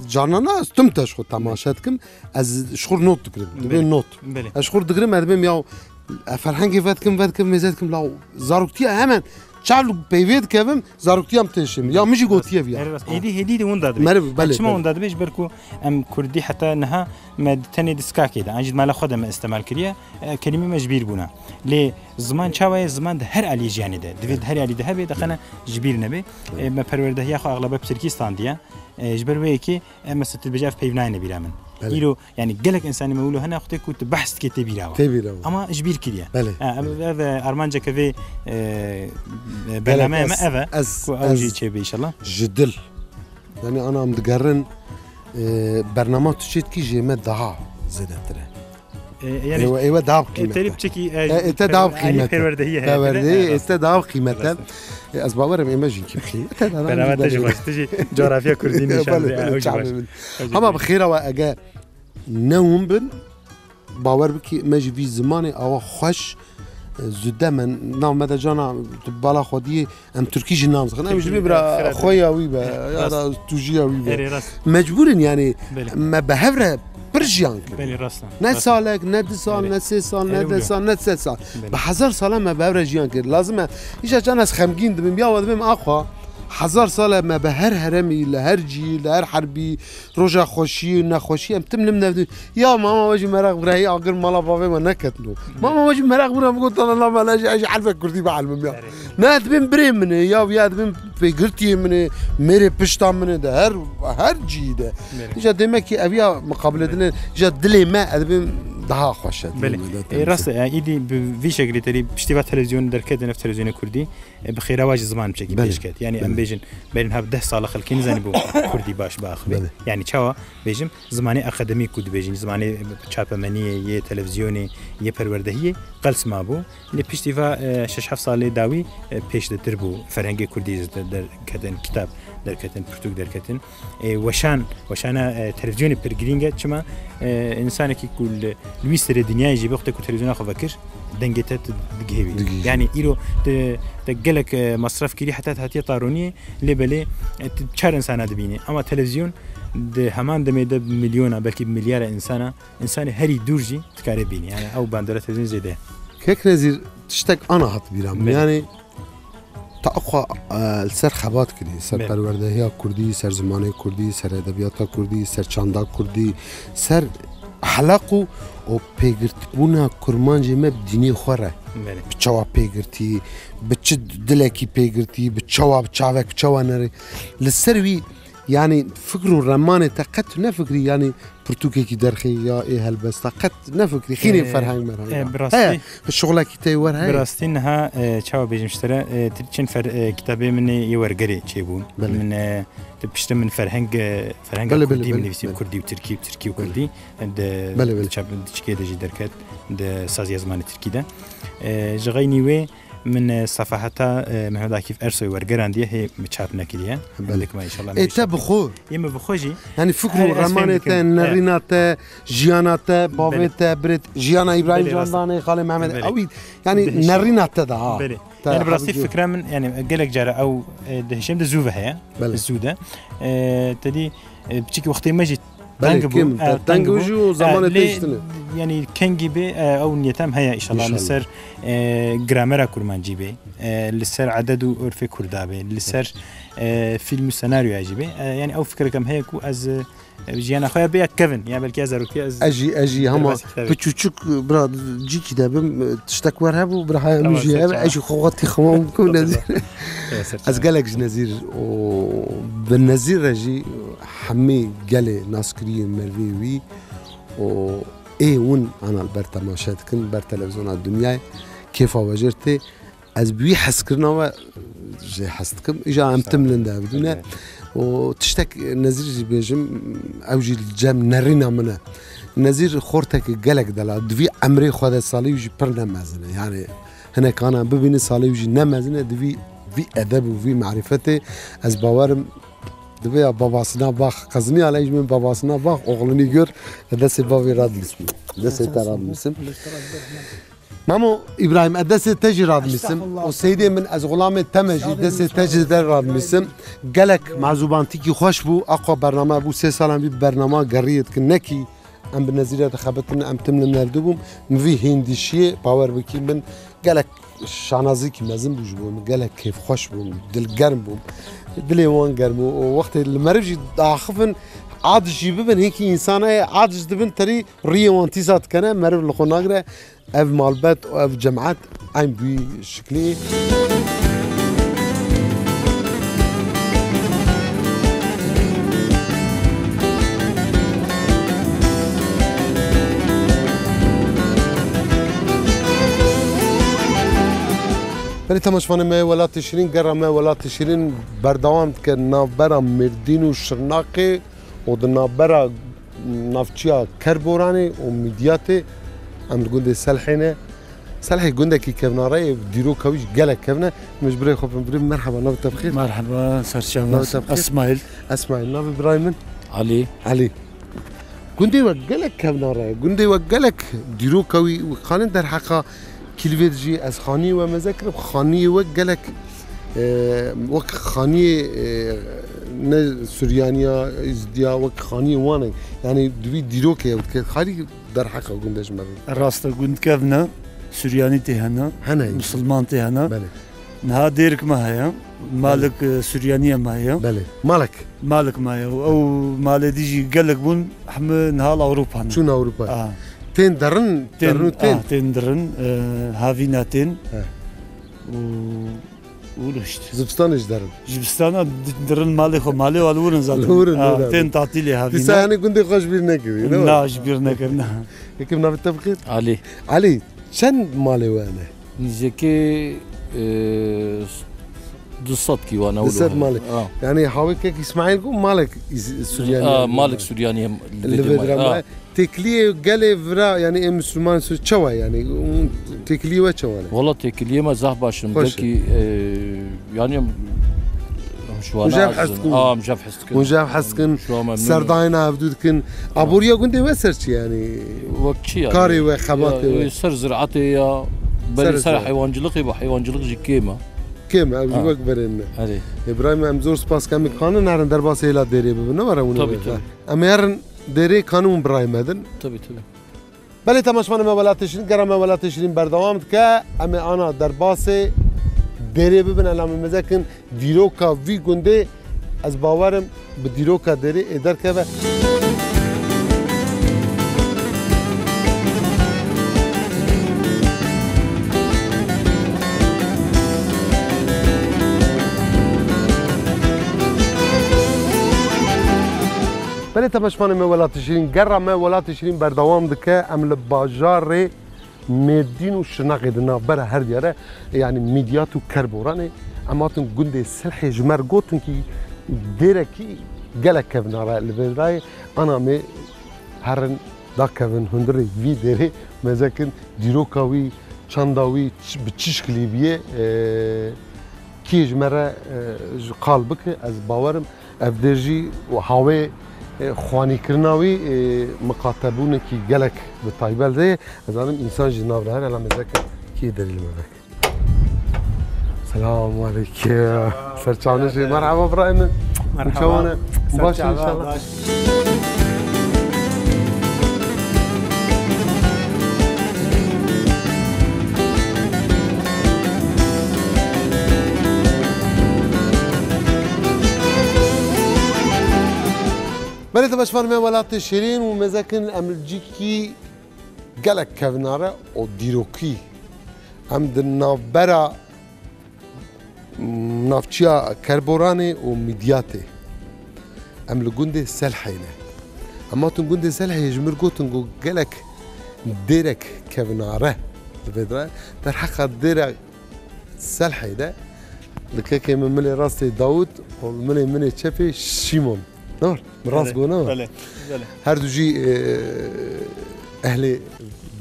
جانا استمتش خو تماشاتكم از شخور نوت تقريبا دبين نوت اشخور دقريبا دبين ياو فرحان فاتكم ميزاتكم لا زاروكتي همان شعلو بيفيد كيفم زاروكتي ام تنشم يا مشي قوتيه فيها هدي ونداد شما ونداد بيش بركو ام كردي حتى انها ما تاني دسكا كده انجد مال خدها ما استعمال كريا كلمه مجبير بونا لي زمان شاوي زمان هر علي جاني ده دفيد هر علي ده هبه دخنا جبير نبي ما پرورده يا خو اغلب تركستان ديا جبر ويكي مثلا تبجاف بيفناين بيرامن يلو يعني قالك انسان مولو هنا اختي كنت بحث كي تبيراوا اما جبير كريا هذا ارمانجا كفي برنامج ما اذا اوجي تشبي ان شاء الله جدل يعني انا متقرن برنامج تشيت كي جيمه دها زدت يعني ايوه داو قيمه تريب تشكي انت داو قيمه هي انت داو قيمه اسباب ايماجين كيف برنامج تجي جغرافيا كردين ان شاء الله اما بخيره واجا نوم بن باور بكي ماجي في زماني او خوش زده من نام مدى جانا بالا خودی ام ترکی جنام خنا مش بيبرا خويا ويبا يا توجيا ويبا مجبورين يعني ما بهفره برجيان نه سالك نه 2 سال نه 3 سال نه 2 سال نه 3 سال به 1000 سال ما بهفره جيان كر لازم ايش جان از خمگين دبم بیا ودبم اخوا 1000 سال ما به هر هرمی لهر جی لهر حربی روجا خوشی و نخوشی ام تمنم نبدو یا ماما واجی مرق برای آگر مالا بابا ما نکتنو ماما واجی مرق برام گفت الله ما لاجی اجی حرف کردی بعلم بیا نه دبم بریم منه یا دبم فکرتی منه میره پشتا منه ده هر جی ده ایجا دمکی اویا مقابله دل ایجا دلی ما دبم daha خوشت راست ایدی به شکلی تری پشتیبان تلویزیون در کدن اف تلویزیون کردی بخیر واج زمان بچکی بیشکت یعنی ام بیجن برین هب 10 سال خلکین زنی بو کردی باش باخ یعنی چاوا بیجم زمانی اکادمی کود بیجن زمانی چاپمنی یه تلویزیونی یه پروردهی قلس ما بو لی پشتیبان 6 سال داوی پیش در بو فرهنگ کردی در کدن کتاب در کتن پرتوک در کتن وشان تلویزیونی پرگرینگه چما انسانی که کل لویستر دنیای جیب وقتی که تلویزیون خو فکر دنگتت دقیقی یعنی ایرو تقلك مصرف كري حتى هاتي طاروني لبلي تشار انسان دبيني اما تلفزيون ده همان دمي ده مليون بلكي بمليار انسان هري دورجي تكاري بيني يعني او باندره تلفزيون زي ده كيك نزير تشتك انا هات بيرام يعني تاقوى السر خبات كدي سر پروردهيا كردي سر زمانه كردي سر ادبيات كردي سر چاندا كردي سر حلقو او پیگرتبونا کرمانجی ما بدینی خوره بچوا پیگرتی بچ دلکی پیگرتی بچوا نری لسروی يعني فكروا الرمانة تقت نفكري يعني برتوكي كي درخي يا إيه هالبس تقت نفكري خيني فرهنج مرهنج براستي الشغلة كي تيور هاي براستي إنها شاو بيجي مشترى تريشن كتابي من يورجري تشيبون من تبشت من فرهنج كردي من نفسي كردي وتركي وكردي عند شاب تشكي دجي دركات عند سازي زمان تركي ده جغيني وي من صفحتها محمد عكيف ارسوي ورقرانديه هي متشاب نكديه بالك ما ان شاء الله انت بخور يما بخوجي يعني فكروا رمانته نريناته جياناته بافته بريت جيانا ابراهيم جانداني خالي محمد اوي يعني نريناته ده يعني براسي فكره من يعني قالك جرى او هشام ده زوفه هي الزوده تدي بتشكي وقت ما جيت تنگ وجو زمان تشتنه يعني كنجي بي او نيتام هيا ان شاء الله لسر جرامر كورمانجي بي لسر عدد عرف كردابي لسر فيلم سيناريو عجيبه يعني او فكره كم هيك از جينا خويا بيا كيفن يعني بلكي ازروكي از اجي هما بتشوك برا جي كتابم تشتكور هبو برا مجي اجي خواتي خوام كون نزير از قالك نزير وبالنزير اجي حمي قالي ناسكري مروي و ايه ون انا البرتا ماشات كن بر تلفزيون الدنيا كيف وجرتي از بي حسكرنا و جي حسكم اجا ام تملن ده بدونه وتشتك نزير بيجم اوجي الجام نرينا منه نزير خورتك قالك دلا دفي عمري خذ صالي وجي برنا مازنه يعني هنا كان ببيني صالي وجي نمازنه دفي في ادب وفي معرفته از باورم دبي باباسنا باخ قزني على من باباسنا باخ اغلني جور دسي بابي راد اسمه دسي تراد اسم مامو ابراهيم دسي تجي راد اسم وسيدي من از غلام تمجي دسي تجي در راد اسم قالك مع زبانتي خوش بو اقوى برنامج بو 3 سال بي برنامج قريت كنكي ام بالنزيره خبتنا ام تمن نردوم في هندشي باور بكي من قالك شانازي كي مازن بوجبون قالك كيف خوش بو دل قرم بو دلي وان قرمو وقت المرجي داخفن عاد جيبن هيك انسان عاد دبن تري ريوانتيزات كان مرب الخناغره اف مالبات او اف جماعات عين بي شكلي بله تماشفان ما ولا تشرين قرا ما ولا تشرين بردوام كنا برا مردين وشرناقي ودنا برا نافچيا كربوراني وميدياتي ام قند سلحينه سلحي قند كي كفنا راي ديرو كويش قالك كفنا مش بري خوف بري مرحبا نوبه بخير مرحبا سرشام اسماعيل نوبه ابراهيم علي قندي وقالك كفنا راي قندي وقالك ديرو كوي وخالن در حقا كيلفيدجي از خاني ومذاكر خاني وقالك وك خاني سوريانيا ازديا وك خاني وانا يعني دوي ديروكي خالي در حق قندش مر الراست قند كفنا سورياني تهنا مسلمان تهنا بله نها ديرك ما هي مالك سوريانيه ما هي بله مالك ما هي او مال ديجي قالك بون حم نهال اوروبا شنو اوروبا تين درن تين درن هافيناتين ولشت زبستان ايش درن؟ زبستان درن مالي والورن زاد تين تعطيلي هافينا بس يعني كنت خوش بيرنكي لا بيرنكرنا هيك بنعرف التبخير علي شن مالي وانا نيجي دوسات كي وانا دوسات مالك يعني حاولك اسماعيل قوم مالك سورياني مالك سورياني اللي بدرا تكليه قالي فرا يعني مسلمان شوا يعني تكليه وشوا والله تكليه ما زاه باشم ذكي يعني مجاب حسكن سرداينا بدودكن ابوريا كنت وسرتي يعني وكشي كاري وخباتي سر زرعتي يا بل سر حيوانجلقي بحيوانجلق كيما ابو اكبر لنا ابراهيم امزور سباس كم كان نارن درباس الى ديري بنا ورا اميرن ديري كانوا ابراهيم هذن طبي بله تماشفان ما ولا تشرين قرا ما ولا تشرين بردوام ك اما انا درباس ديري ببن علام مزكن ديروكا في گنده از باورم به ديروكا ديري ادار كبه بله تماشفان ما ولا تشرين قرا ما ولا تشرين بردوام دكه ام لباجار مردين وشناقي دنا برا هر ياره يعني ميديات وكربوراني اماتن گنده سلحي جمر قوتن كي ديركي قالك كفن على الفيراي انا مي هرن دا كفن هندري في ديري مزاكن ديروكاوي چانداوي بتشكلي بيه كي جمره قالبك از باورم افدرجي وهاوي خوانی کرناوی مقاطبونه کی گلک به طایبل ده از آن انسان جناب راه الان مزک کی دلیل مبک سلام علیکم سرچانه مرحبا ابراهیم مرحبا باش ان شاء الله بله تباشفان من ولات شیرین و مزکن امرجیکی گلک کوناره و دیروکی ام در نابرا نافچیا کربورانی و میدیاته ام لگونده سلحینه اما تون گونده سلحی جمر گوتن گو گلک دیرک کوناره الفدرة در حق دير سلحي ده لكاكي من ملي راسي داود ومن مني تشافي شيمون نور من راس قونا هردو جي اهلي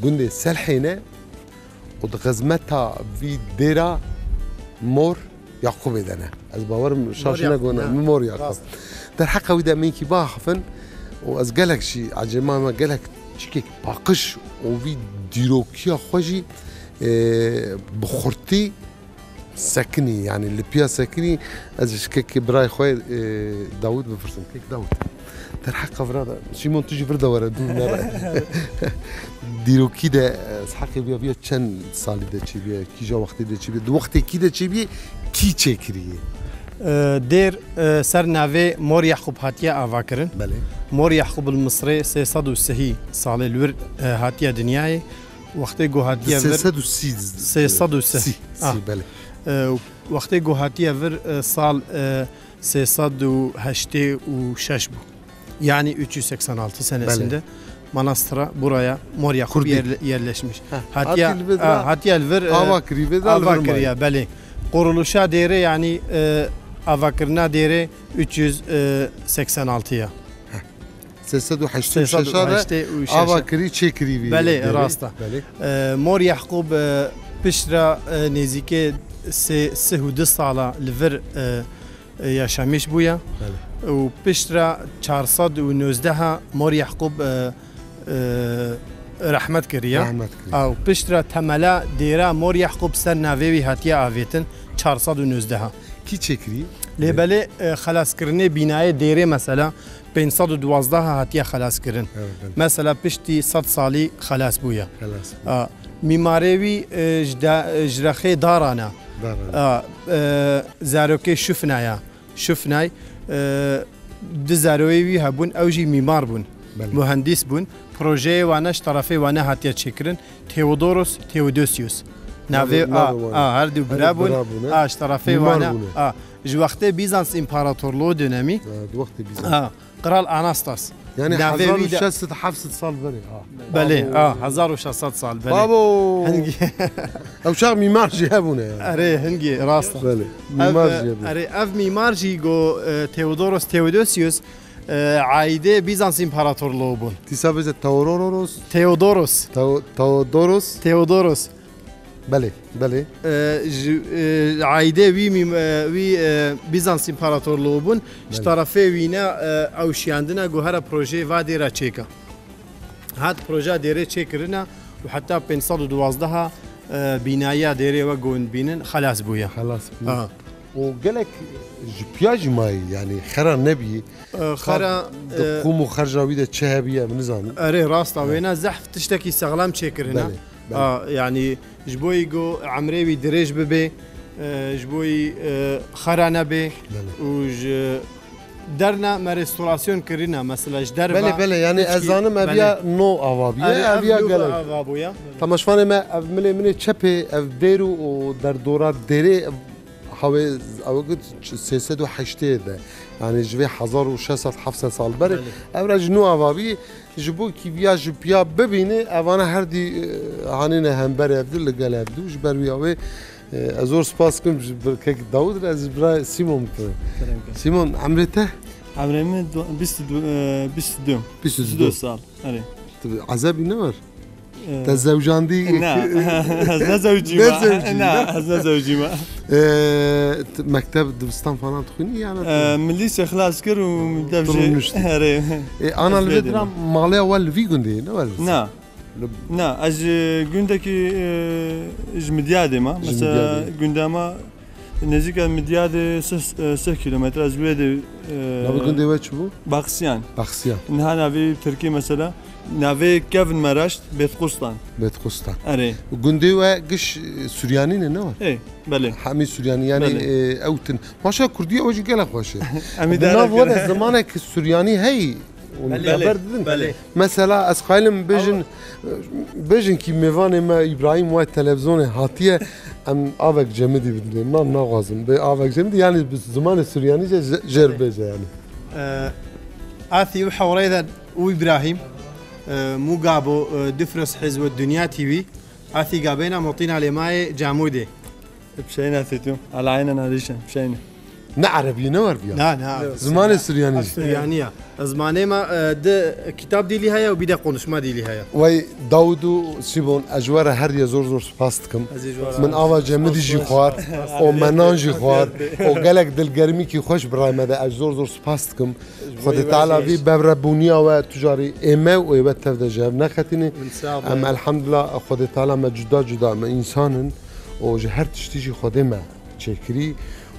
قندي سلحينا ودغزمتها في ديرا مور يعقوب دنا از باور شاشنا قونا مور يعقوب در حق ويدا ميكي باخفن واز قالك شي عجما ما قالك شيكي باقش وفي ديروكيا خوجي بخورتي سكني يعني اللي بيا سكني از كيك براي خوي داود بفرسم كيك داود تلحق فرادة شيمون تجي فردا ورا دون ديروكي ده صحكي بيا كان صالي ده شي بيا كي جا وقتي ده شي بيا وقتي كي ده شي بيا كي تشكري دير سر نافي مور يعقوب هاتيا افاكرن بله مور يعقوب المصري 330 صال الور هاتيا دنياي وقتی گو هاتیه ور 330 بله وقتی گو هاتیه ور سال 386 bu yani 386 senesinde manastıra buraya Mor Yakup yerleşmiş. Hatiye ver Avakriye beli kuruluşa değeri yani Avakirna değeri 386'ya. 386 Avakri çekrivi. Beli rasta. Mor Yakup pişra nezike 32 sala liver yaşamış buya. و پشترا 419 مور يعقوب رحمت كريا او پشترا تملا ديرا مور يعقوب سر ناوي هاتيا افيتن 419 كي تشكري لبالي خلاص كرني بنايه ديري مثلا 512 هاتيا خلاص كرن مثلا پشتي 100 سالي خلاص بويا خلاص ميماريوي جرخي دارانا زاروكي شفناي دزاروي هبون اوجي معمار بون مهندس بون بروجي واناش طرفي وانا هاتيا تشكرن تيودوسيوس نافي هردو برابون اش طرفي وانا جو وقت بيزانس امبراطورلو دونامي وقت بيزانس قرال اناستاس يعني 1600 صال بلي 1600 صال بلي بابو او شاغ ميمارجي هبونا يعني اري هنجي راستا بلي ميمارجي اري اف ميمارجي جو تيودوسيوس عايده بيزانس امبراطورلو بون تسابز تيودوروس بله عايده وي بيزانس امبراطورلو بون طرفي وينا او شياندنا جو هر بروجي واديرا تشيكا هاد بروجا ديري تشيكرنا وحتى 512 بنايه ديري وجون بينن خلاص بويا وقالك جبياج ماي يعني خرا نبي خرا قوموا خرجوا ويدا تشهبيه من نظام اري راستا وينا زحف تشتكي استغلام تشيكرنا يعني جبوي جو عمري دريج ببي جبوي خرانه بي وج درنا ما ريستوراسيون كرينا مثلا دربا بله يعني اذان ما بيا نو اوابيا ابيا قال تماشفان ما من تشبي اف ديرو ودر دورات ديري حوالي اوقات 308 ده يعني جوي 1600 سال بري ابرج نو اوابي جبو كي بيا جبيا ببيني اوانا هردي هانينا هم بري عبد الله قال عبدو جبروي ازور سباس كم كيك داود از برا سيمون عمرته عمري 22 سال اري عذابي نور تزوجاندي لا زوجي لا زوجي ما مكتب دبستان فلان تخوني يعني من ليس خلاص كر ومدبجي انا الفيدرا مالي اول في قندي نا نا از قندكي اج مديادي ما مثلا قندما نزيك المديادي 6 كيلومتر از بيد نبي قندي وين شو باقسيان نهانا في تركيا مثلا ناوی کفن مراشت بیت قسطان اره قندي وقش سورياني نه ايه بله حامي سورياني يعني اوتن ماشا كرديه وجه قال خوشه امي دار ولا زمانك السورياني هي ونخبر دن مثلا اسقايلم بيجن كي ميفان ما ابراهيم و تلفزيون هاتيه ام افك جمدي بدنا ما نغازم بي افك جمدي يعني بالزمان السورياني جربجه يعني اثي وحوريدا وابراهيم مو قابو دفرس حزب الدنيا تي في اثي قابينا موطينا لماي جامودي بشينا ثيتو على عيننا ريشن بشينا نعربي نور بيا لا زمان السرياني السريانية زماني ما ده كتاب دي لي هيا وبيدا قونش ما دي لي هيا وي داودو سيبون اجوار هر زور سباستكم من اوا جمدي جي خوار او منان جي خوار او قالك دل گرمي كي خوش براي مدا زور سباستكم خد تعالى في ببربونيا و تجاري ايما و يبت تفدا جاب نختني اما الحمد لله خد تعالى ما جدا ما انسان او جهر تشتيجي خدمه تشكري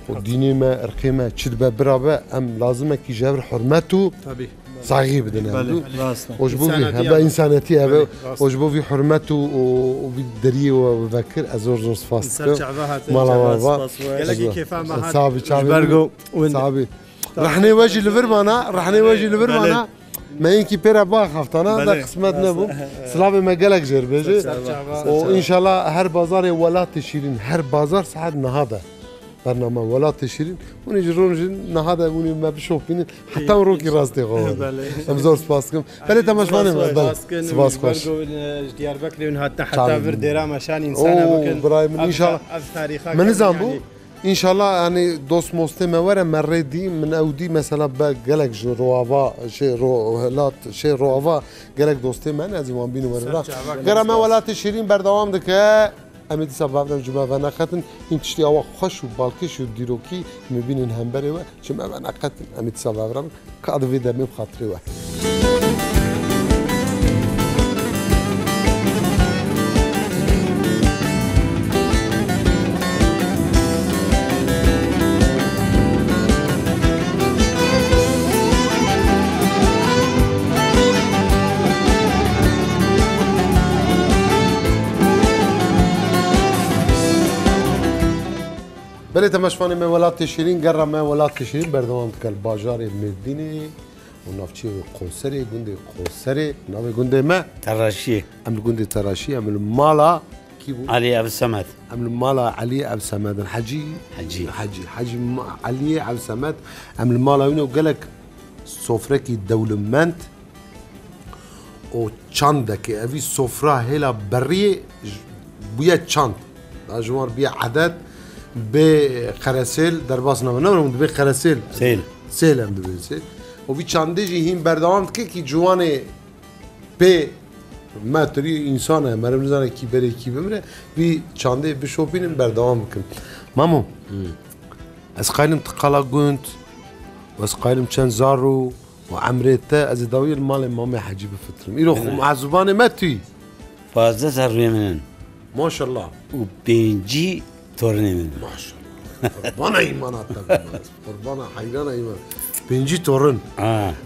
وديني ما ارقيمه تشربه برابه ام لازمه كي جابر حرمته طبيعي صغير بدنا وجبوا في هبا انسانيتي هبا وجبوا في حرمته وبالدري وبذكر ازور زور فاست مالا بابا قالك كيف ما صعب صعب رح نواجه لبرمانا ما يمكن بيرا باخ خفتنا ده قسمت نبو سلامي ما قالك جربجي وان شاء الله هر بازار ولا تشيرين هر بازار ساعد نهضه برنامج ولا تشيرين ونجرون نهضه وني ما بشوفين حتى نروكي راستي غور امزور سباسكم بل تماشمانه سباس خوش ديار بكري حتى فرديرا مشان انسان ممكن برايم ان شاء الله من نظامبو ان شاء الله يعني دوست مستمع ورا مردي من اودي مثلا قالك روافا شيء روهلات شيء روافا قالك دوستي من ازيوان بينو ورا قرا ما ولا تشيرين بردوام دك امید سبب دارم جمعه و نقطن این تشتی آوا خوش و بالکش و دیروکی میبینین هم بره و جمعه و نقطن امید سبب دارم کاد ویده می خاطری و بله تماشفانی من ولات شیرین گرم من ولات شیرین بردوام کل بازار مردینی و نافچه قوسری گنده قوسری نام گنده ما تراشی عمل گنده تراشی عمل مالا كيبو علي عبد الصمد عمل مالا علي عبد الصمد حجي علي عبد الصمد عمل مالا وينه وقالك سفركي دولمنت و چاندك ابي سفره هلا بريه بويا چاند اجوار بيا عدد بخرسل در باس نمونه به خرسل سیل هم دبیر سیل و بی چنده جی هیم بردوام که جوانه به ماتری انسانه مرم نزانه کی بره کی بمره بی چنده بشوپینم بردوام بکن مامو از قايلم تقالا گوند و از قايلم چند زارو و عمرته از داویر مال مامي حجی بفطرم ایرو معذوبانه ماتوی 15 سر روی منن ماشاءالله و بینجی تورني من ما شاء الله قربانا ايمانات قربانا حيران ايمان بنجي تورن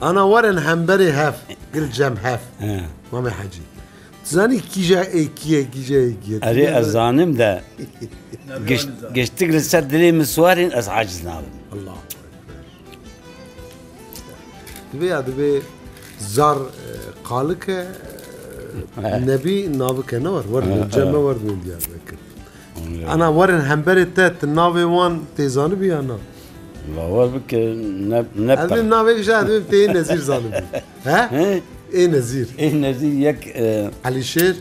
انا ورن همبري هاف قلت جام هاف مامي حاجي زاني كيجا كيجا اري ازانم ده قشت تقل سدلي مسوارين از عاجزنا الله دبي زار قالك نبي نابك نور ورد الجمه ورد من ديار بكر أنا ورن همبرت النافي وان تيزاني بيانا لا وربك نبتع هذا النافي جاد بتي نزير ظالم ها ايه نزير يك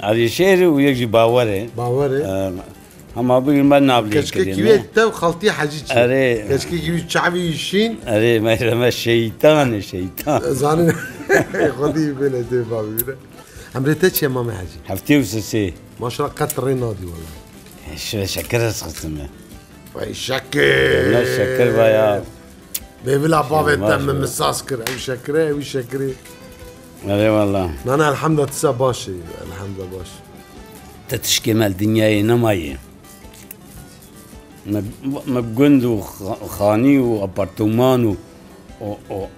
علي شير ويجي باوري هم ابي ما نابلي كشكي كيف تو خلطي حاجه اري كشكي كيف شعبي يشين اري ما الشيطان زاني خدي بلا دي بابيره عمرتك يا ماما حاجي حفتي وسسي ما شاء الله قطر نادي والله شكر اسقطمه وي شكر شكر بايا بيبلا بابا تم مساسكر او شكري او شكري اي والله انا الحمد لله تسا باشي الحمد لله باشي تتشكي مال دنياي نماي ما بجندو خاني وابارتمان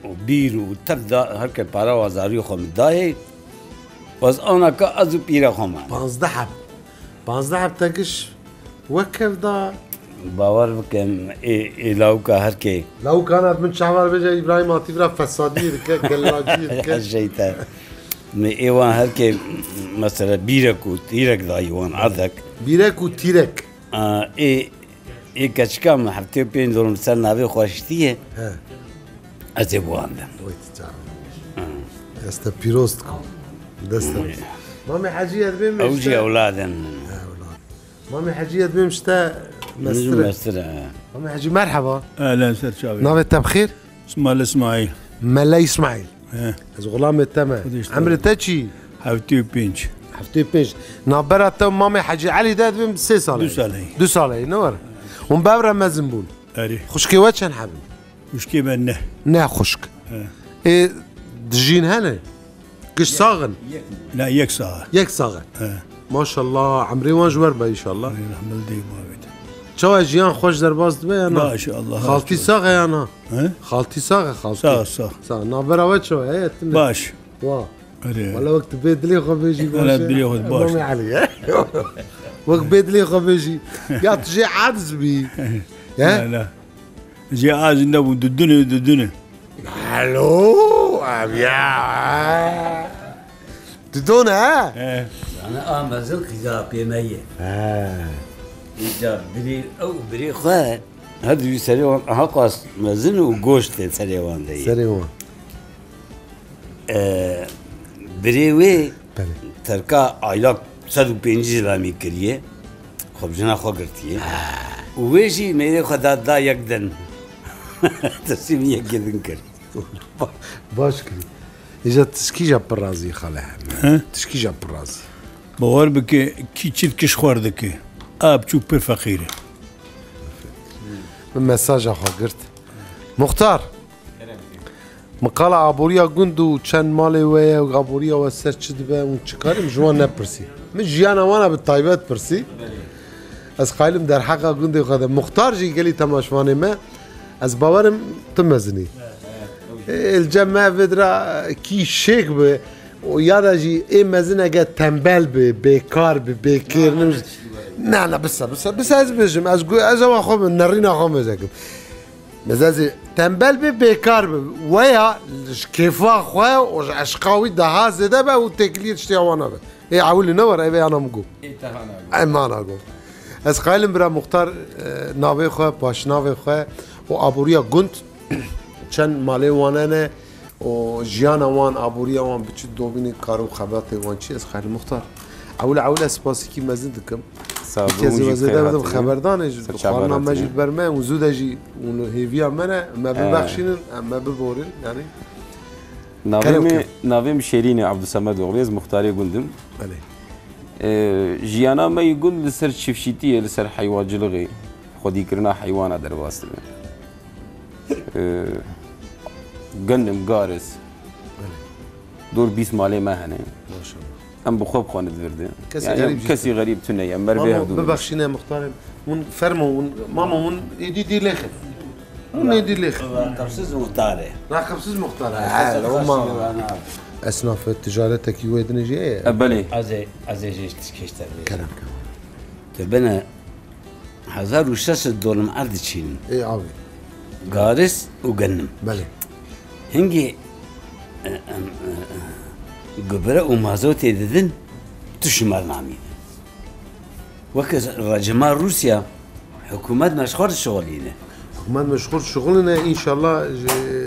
وبير وتبدا هكا بارا وزاريو خم داي بس انا كازو بيرا خم 15 تكش وكيف دا باور بکن ایلاو که هر کی لو كانت من شعبان بيجي ابراهيم عطيف فسادير كلاجير الشيطان من ايوان هر کی مثلا بیرک و تیرک دا ایوان عدک بيرك وتيرك ای کچکا من هفته پین دورم سر ناوی خوشتیه از بواندم دست بيروستكم دست مامي حجية بيم اوجي اولادن مامي حجية بيم شتا مسترة مامي حجي مرحبا اهلا سير شاوي نافي بخير اسمه اسماعيل ملاي اسماعيل از غلام التمام عمري تاتشي هفتي بينش هفتي بينش نابرا تم مامي حجي علي داد بيم 3 سال 2 سال نور ومبابرا مازنبول اري خشكي واتشن حبل خشكي بنه نه خشك ايه دجين هنا كش صاغن لا يك صاغن يك صاغن ما شاء الله عمري وان جوار ان شاء الله رحم ديما بيت شو اجيان خوش درباز دبي انا ما شاء الله خالتي صاغه انا خالتي صاغه خالتي صاغ نابرا واتشو هي باش وا ولا وقت بيت لي خو بيجي ولا بدي ياخذ باش مامي علي وقت بيت لي خو بيجي يا تجي عادز بي لا جي عايز نبو ددني الو ابيا تدونا ها انا ما زلت خجاب بيمية خجاب بري او بري خواه هذا يسريوان هقاس مازن وقوشت سريوان دي سريوان بريوي تركا عيلاق صدو بينجي زلامي كريه خب جنا خو قرتيه ويجي ميري خدا دا يقدن تسيمي يقدن كر باش كري إذا تشكي جاب الرازي خالها تشكي جاب الرازي باور بك كي تشيل كش خوردك تشوف بير فقيره مساج اخو قرت مختار مقالة عبوريا قندو تشان مالي ويا وعبوريا وسر تشدبه وتشكاري مجوان نبرسي مش جيانا وانا بالطيبات برسي از قايلم در حقا قندو خدا مختار جي قالي تماشواني ما از باورم تمزني الجماعة فدرا كي شيك به ويادا جي اي مزنه قد تنبل به بيكار به بيكير نمج لا بس از بجم از اخو نرين اخو مزاكم مزازي تنبل به بيكار به ويا كيفا خويا واشقاوي ده زده به وتكليت شتيوانا به اي عولي نور اي انا مقو اي ما انا اقول از قايلم برا مختار ناوي خويا باش ناوي خويا وابوريا قنت چند مالی وانه و جیان وان عبوری وان بچه دوبینی کارو خبرت وان چی از خیلی مختار اول اسپاسی کی مزید کم کسی وزیده بدم خبردانش خواهرنا مجید برمه و زود جی اون هیویا منه ما ببخشینن ما ببورن یعنی ناویم شیرین عبدالصمد اوغلیز مختاری گندم بله جیانا ما يقول لسر شفشيتيه لسر حيوان جلغي خدي كرنا حيوان در واسطه گندم گارس دور 20 ماله ما هنه ما شاء الله ام بخوب خواند ورده کسی غریب تونه ام مربه ببخشینه مختار من فرمو ماما من ایدی لخ من ایدی لخ قبسز مختاره لا قبسز مختاره لو ما اصناف تجارتك يودني جاي بله از جيش تشكيشتر كلام تبنا 1600 دولار ارض تشين اي عاوي قارس وقنم بله هنجي قبرة ومازوت يددن تشمال نعمين وكذا رجمال روسيا حكومات مشغول شغلينا حكومات مشغول شغلنا ان شاء الله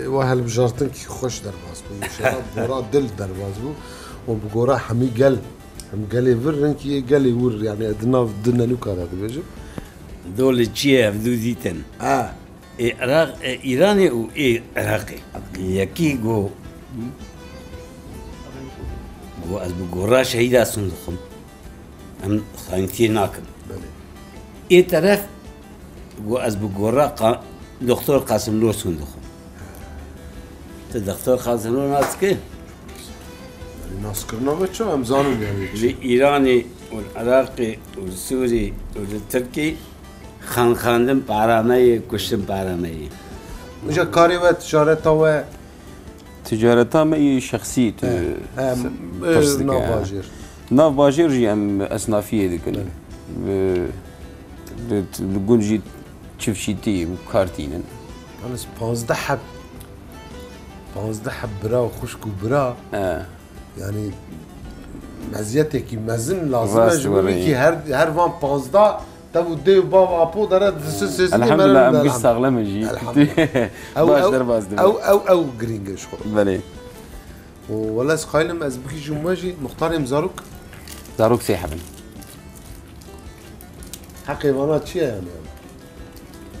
واهل بجارتن كي خوش درباز ان شاء الله بورا دل درباز وبقورا حمي قال يفرن كي قال يور يعني دنا لوكا هذا بيجي دول تشيف دوديتن عراق ايراني و عراقي يكي جو از بقورا شهيدا صندوقهم ام خاينتي ناكم اي طرف جو از بقورا دكتور قاسم لو صندوقهم الدكتور قاسم لو ناسكي ناسكرنا بتشو امزانو يعني الايراني والعراقي والسوري والتركي خاندم پارامه کشتم پارامه مجا کاری و تجارت و تجارت ما شخصی ناف باجر جي ام اصنافيه دكن لقون جي تشفشيتي وكارتينن أنا 15 حب برا وخشك وبرا يعني مزيتك مزن لازم أجمعك هر وان 15 تبو دي بابا أبو درد الحمد لله أم قش ساغلم جي أو جرينج شغل بلي ولا سقايلم أزبكي جمواجي مختار مزاروك زاروك سيحبن حقيقة شيء يعني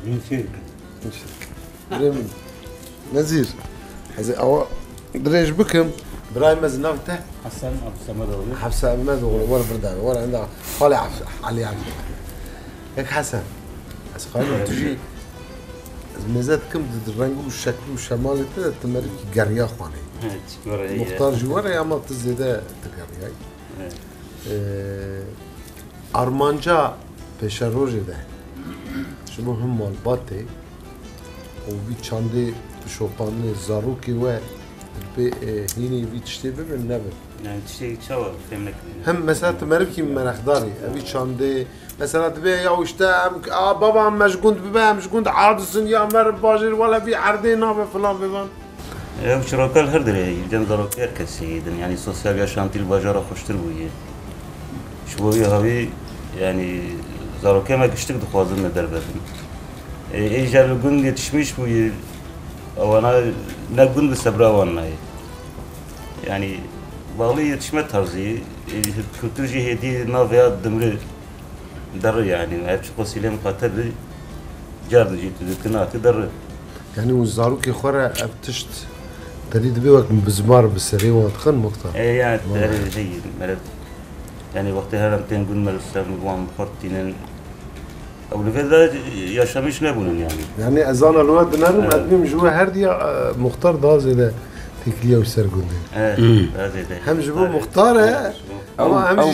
من شركة ريمن نزير هذا أو دريج بكم براي مزنافته حسن أبو سمد حسن أحمد ولا بردان ولا عنده خالي علي عبد هيك حسن بس خالي تجي ميزات كم ضد الرنج والشكل والشمال تمرك جريا خواني مختار جوار يا ما تزيد تجريا أرمانجا بشروج ده شو مهم والباتي وبي تشاندي شوبان زاروكي و هيني بي تشتي ببن نبر يعني تشتي شو فهمك هم مثلا تمركي من اخداري ابي تشاندي مثلا تبي يا وشتا بابا مشغول ببا مشغول عادسن يا مر باجر ولا في عردينا بفلان ببان شراكال هر دري جن زاروكي هركس يعني سوسيال ياشانتي الباجارة خوشتر بويه شو هاوي يعني زاروكي ما قشتك دخوازن دربتن إيجار الجند يتشميش بوي أو أنا نجند بسبراوان يعني بالي يتشمت هذي كتوجي هدي نافيا دمر در يعني ما أعرفش قصيلة مقاتل جار جيت ذكرنا تدر يعني وزاروك يخورا أبتشت تريد بيوك بزمار بالسرية واتخن مقطع يعني هي مرد يعني وقتها لم تنقول مرسل وان خرطين أو لكذا يشامش نبونن يعني أذان الوقت نرم أدمي جوا هردي مختار ضاز إذا تكليه وسرقون هم جبوا مختار أو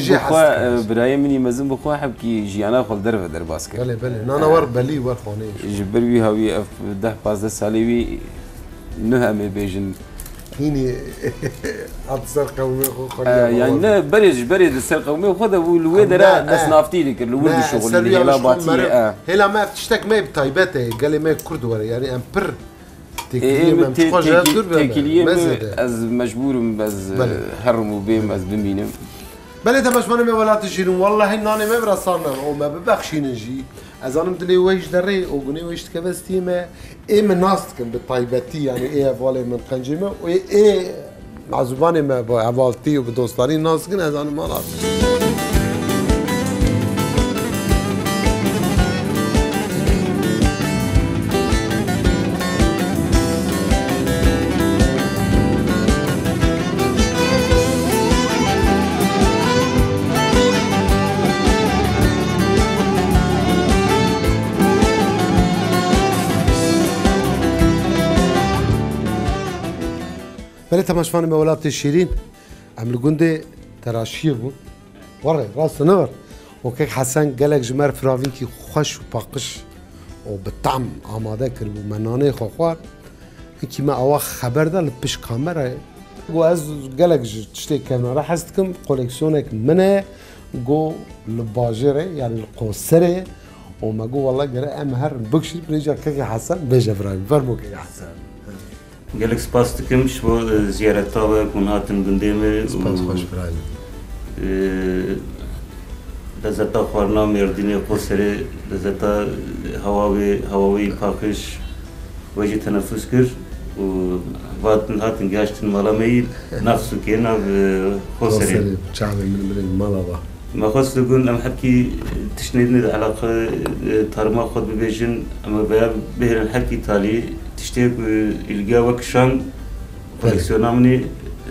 بخوا براي مني مزن بخوا حبكي جيانا خل در باسكت بله نانا ور بلي ور خانه جبر بي هاوي 10-15 سالي وي نهم بيجن هيني أتصل قومي يعني لا بريد السر قومي خذ والويدرة أصنافتي لك الولد الشغل اللي هلا باتي هلا ما بتشتك ما بطيبته قال لي ما كرد ورا يعني أمبر تكليم از مجبور از هرمو بيم از بمينم بله تماشمانه ما ولا تشيرون والله ناني ما برسالنا وما ببخشين نجي از انا مدلي ويش دري وغني ويش تكبستي ما اي من ناستكم بالطيبتي يعني اي افالي من قنجمه واي معزوباني ما بعوالتي وبدوستاني ناسكن از انا ما ناس بله تماشفاني ما ولات الشيرين عمل جندي تراشيه بو ورا راس نور وكيك حسن قالك جمار فراوين كي خوش وباقش وبالطعم آماده كرب ومنانه خوار كي ما أوا خبر ده لبش كاميرا جو از قالك تشتي كاميرا حستكم كوليكسيونك منه جو لباجره يعني القوسره وما جو والله قرا امهر بكشي بريجا كيك حسن بيجا فراوين فرمو كيك حسن قالك سباس تكم شو زيارة تابع كوناتن قنديمة سباس خوش براي لذتا خورنا مرديني قصري لذتا هواوي باكش وجه تنفس كر وبعد هاتن جاشتن ملامي نفسه كنا قصري شعب من مالا ما خص تقول أم حكي تشنيدني العلاقة ترما خد ببيجن أما بهر الحكي تالي تشتيك الجاوك شان كولكسيونامني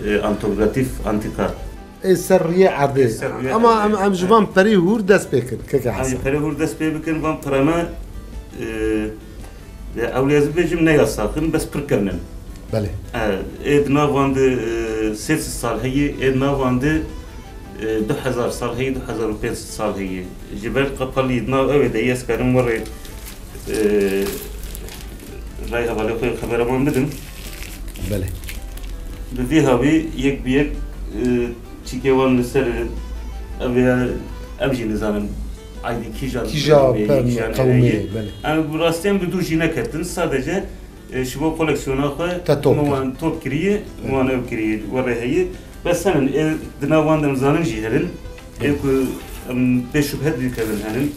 أنتوغراتيف أنتيكار السرية عادي أما أم جبان بري هور داس بيكن كيك حسن بري هور داس بيكن بام برما أولياء بيجم نياساخن بس بركنن بله إدنا واند 6 سال هي إدنا واند 2000 سال هي 2500 سال هي جبال قبل يدنا أبدا يسكرم مرة راي هبالي خوي خبر ما بدن بله بدي هابي يك بيك تيكي وان نسر أبي أمشي نزامن aydı kija kavmi bele. Yani bu rastlayan bir duji ne katın sadece şu bu koleksiyona koy muan top kiriye muan ev kiriye varayı ve senin dinavandım zanın jiherin ku beşubhet dikevin hanin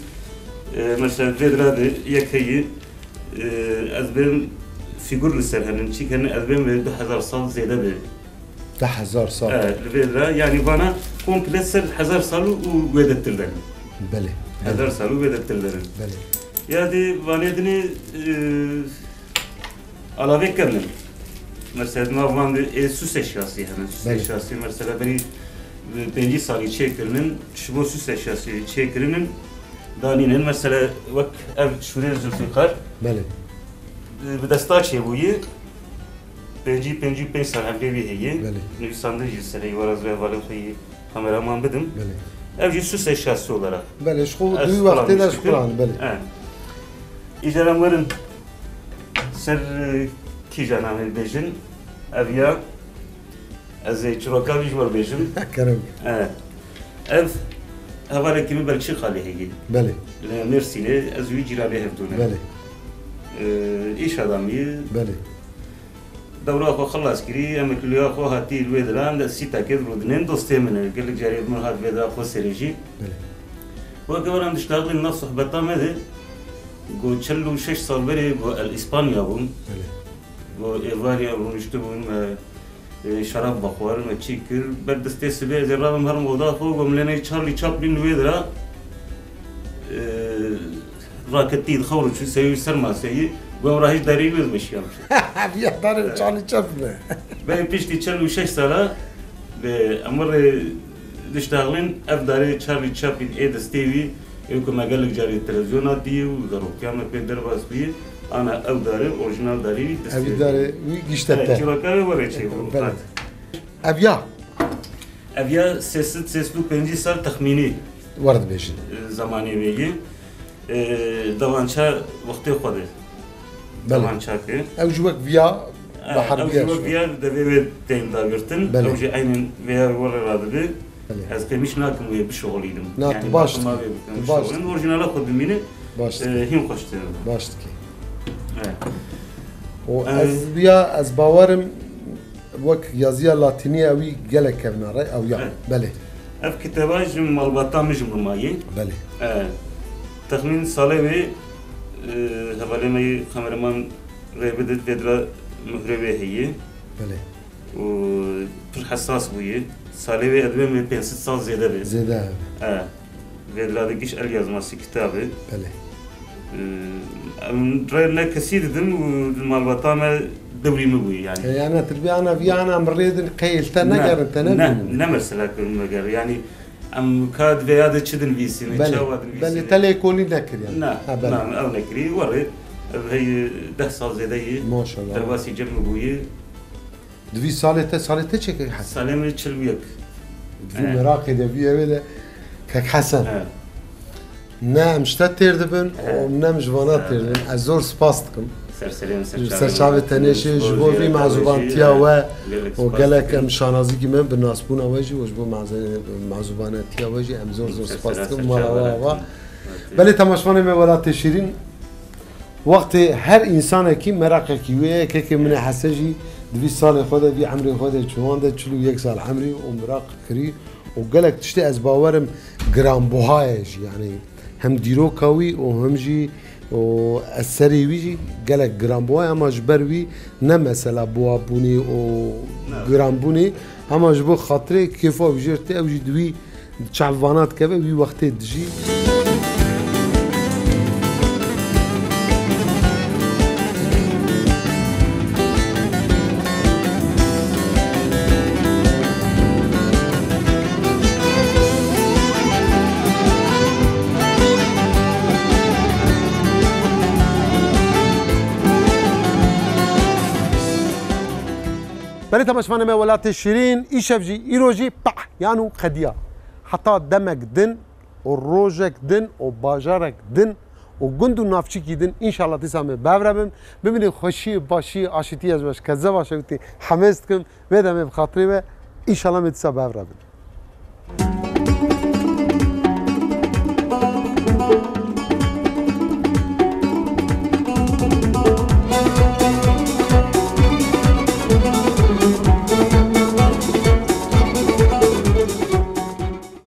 mesela vedrade yakayı azbem figür liserhanin çıkanın azbem ve 1000 sal ziyade bir 1000 sal. Evet, vedra yani bana komple ser 1000 salı vedettirler. Bele. 1000 salı vedettirler. Bele. Yani vanedini alave kırdım. Mesela normalde süs eşyası yani süs eşyası mesela beni 5 salı çekirinin şu bu süs eşyası çekirinin daninin mesela vak ev şuraya zülfikar. Bele. Bir desta çebuyi 5 saat hem bir heye. Nüvisandı jilsereyi varaz ve varım heye kameraman bedim. Ev süs eşyası olarak. Bele şu duyu vakti de şükran bele. İcaramların ser ki canamel bejin evya az çuraka bijwar bejin. Kerem. Ev havale kimi belki khali heye. Bele. Mersin'e az yücirabe hevdune. Bele. İş adamı. Bele. دورة أخو خلاص كري أما كل يوم أخو هاتي الويد الآن ده سيتا كده رودنين دوستي منه قال لك جاري من هاد ويد أخو سريجي وكمان عند اشتغل الناس صحبتها ماذا جو تشلو 6 سال بري جو الإسبانيا بون جو إيفاريا بون يشتبون شراب بخور ما تشيكر بعد استيس بيه زي رابم هرم وضع أخو وملنا تشارلي تشابلين ويد لا راكتي دخول شو سوي سرما سوي وراهيش داري بيز مش يامش. يا داري تشالي تشابله. بين بيشتي تشلو 6 سنة بأمر دشتغلين أفداري تشارلي تشابلين إيد ستيفي يمكن ما قال لك جاري التلفزيونات دي وضرب كامل بيدر باس بيه أنا أفداري أوريجينال داري أفداري ويجشتته. شراكة ولا شيء. أفيا سيستو 5 سال تخميني. ورد بيجي. زماني بيجي. دوانشا وقتي خده. دوانشا كه. أو جوك فيا بحربية. أو جوك فيا دبي تين دابرتن. أو جي أين فيا ورا رادبي. از كمش ناكم ويا بشغليدم. يعني باش. باش. أوريجينال أخذ بمينه. باش. هيم قشته. باش كي. وأز فيا أز باورم وك يازيا لاتينية أوي جلك كفناري أو يا بله. أف كتاباج مالباتا مجمع ماي. بله. تخمين صالحي هبالي ماي خمرمان ريبدت فدرا مهربة هي. بله. و پر حساس بويه. صالحي أدبي من 5 سال زيادة به. زيادة. فدرا دكيش اليازماسي كتابه. بله. رأينا كثير دم والمالباتا ما دوري مبوي يعني. يعني تربي أنا في أنا مريض قيل تنقر تنقر. نمرسلك المجر يعني. أم كاد فيادة شدن فيسين. بل تليكوني نكر يعني. نعم أو نكري ورد. هي 10 سال زيادة. ما شاء الله. درباسي جم مبوي. دوی سالته چه که حسن؟ ساله من 41. دوی مراقی دویه ولی که حسن. نه مشتت تردبن و نه مجوانات تردبن. از زور سپاس دکم. سرچاوه تنیشه جبوی معذوبان تیا و گلک شانازی که من بناسبون آویجی و جبو معذوبان تیا آویجی ام زور سپاس دکم مالا ولی تماشوان مولات شیرین وقت هر انسان کی مراقی کیوه که من حسجی 2 سال خود بی عمری خود چوان ده 41 سال عمری و مراق کری و گلک تشتی از باورم گرام بوهایش یعنی هم دیرو کاوی و هم جی و اثری ویجی گلک گرام بوهای اما جبروی نه مثلا بوها بونی و گرام بونی اما جبو خاطره کیفا ویجرتی اوجی دوی چعوانات که وی وقتی دجی بله تماشوان ما ولات شیرین ایشفجی ایروجی پا یانو خدیا حتی دمک دن و روزک دن و باجارک دن و گندو نافچی کی دن انشالله تیسام ببرم ببینید خوشی باشی آشتی از باش کذا باشه حماس کن و دم بخاطری و انشالله متسا ببرم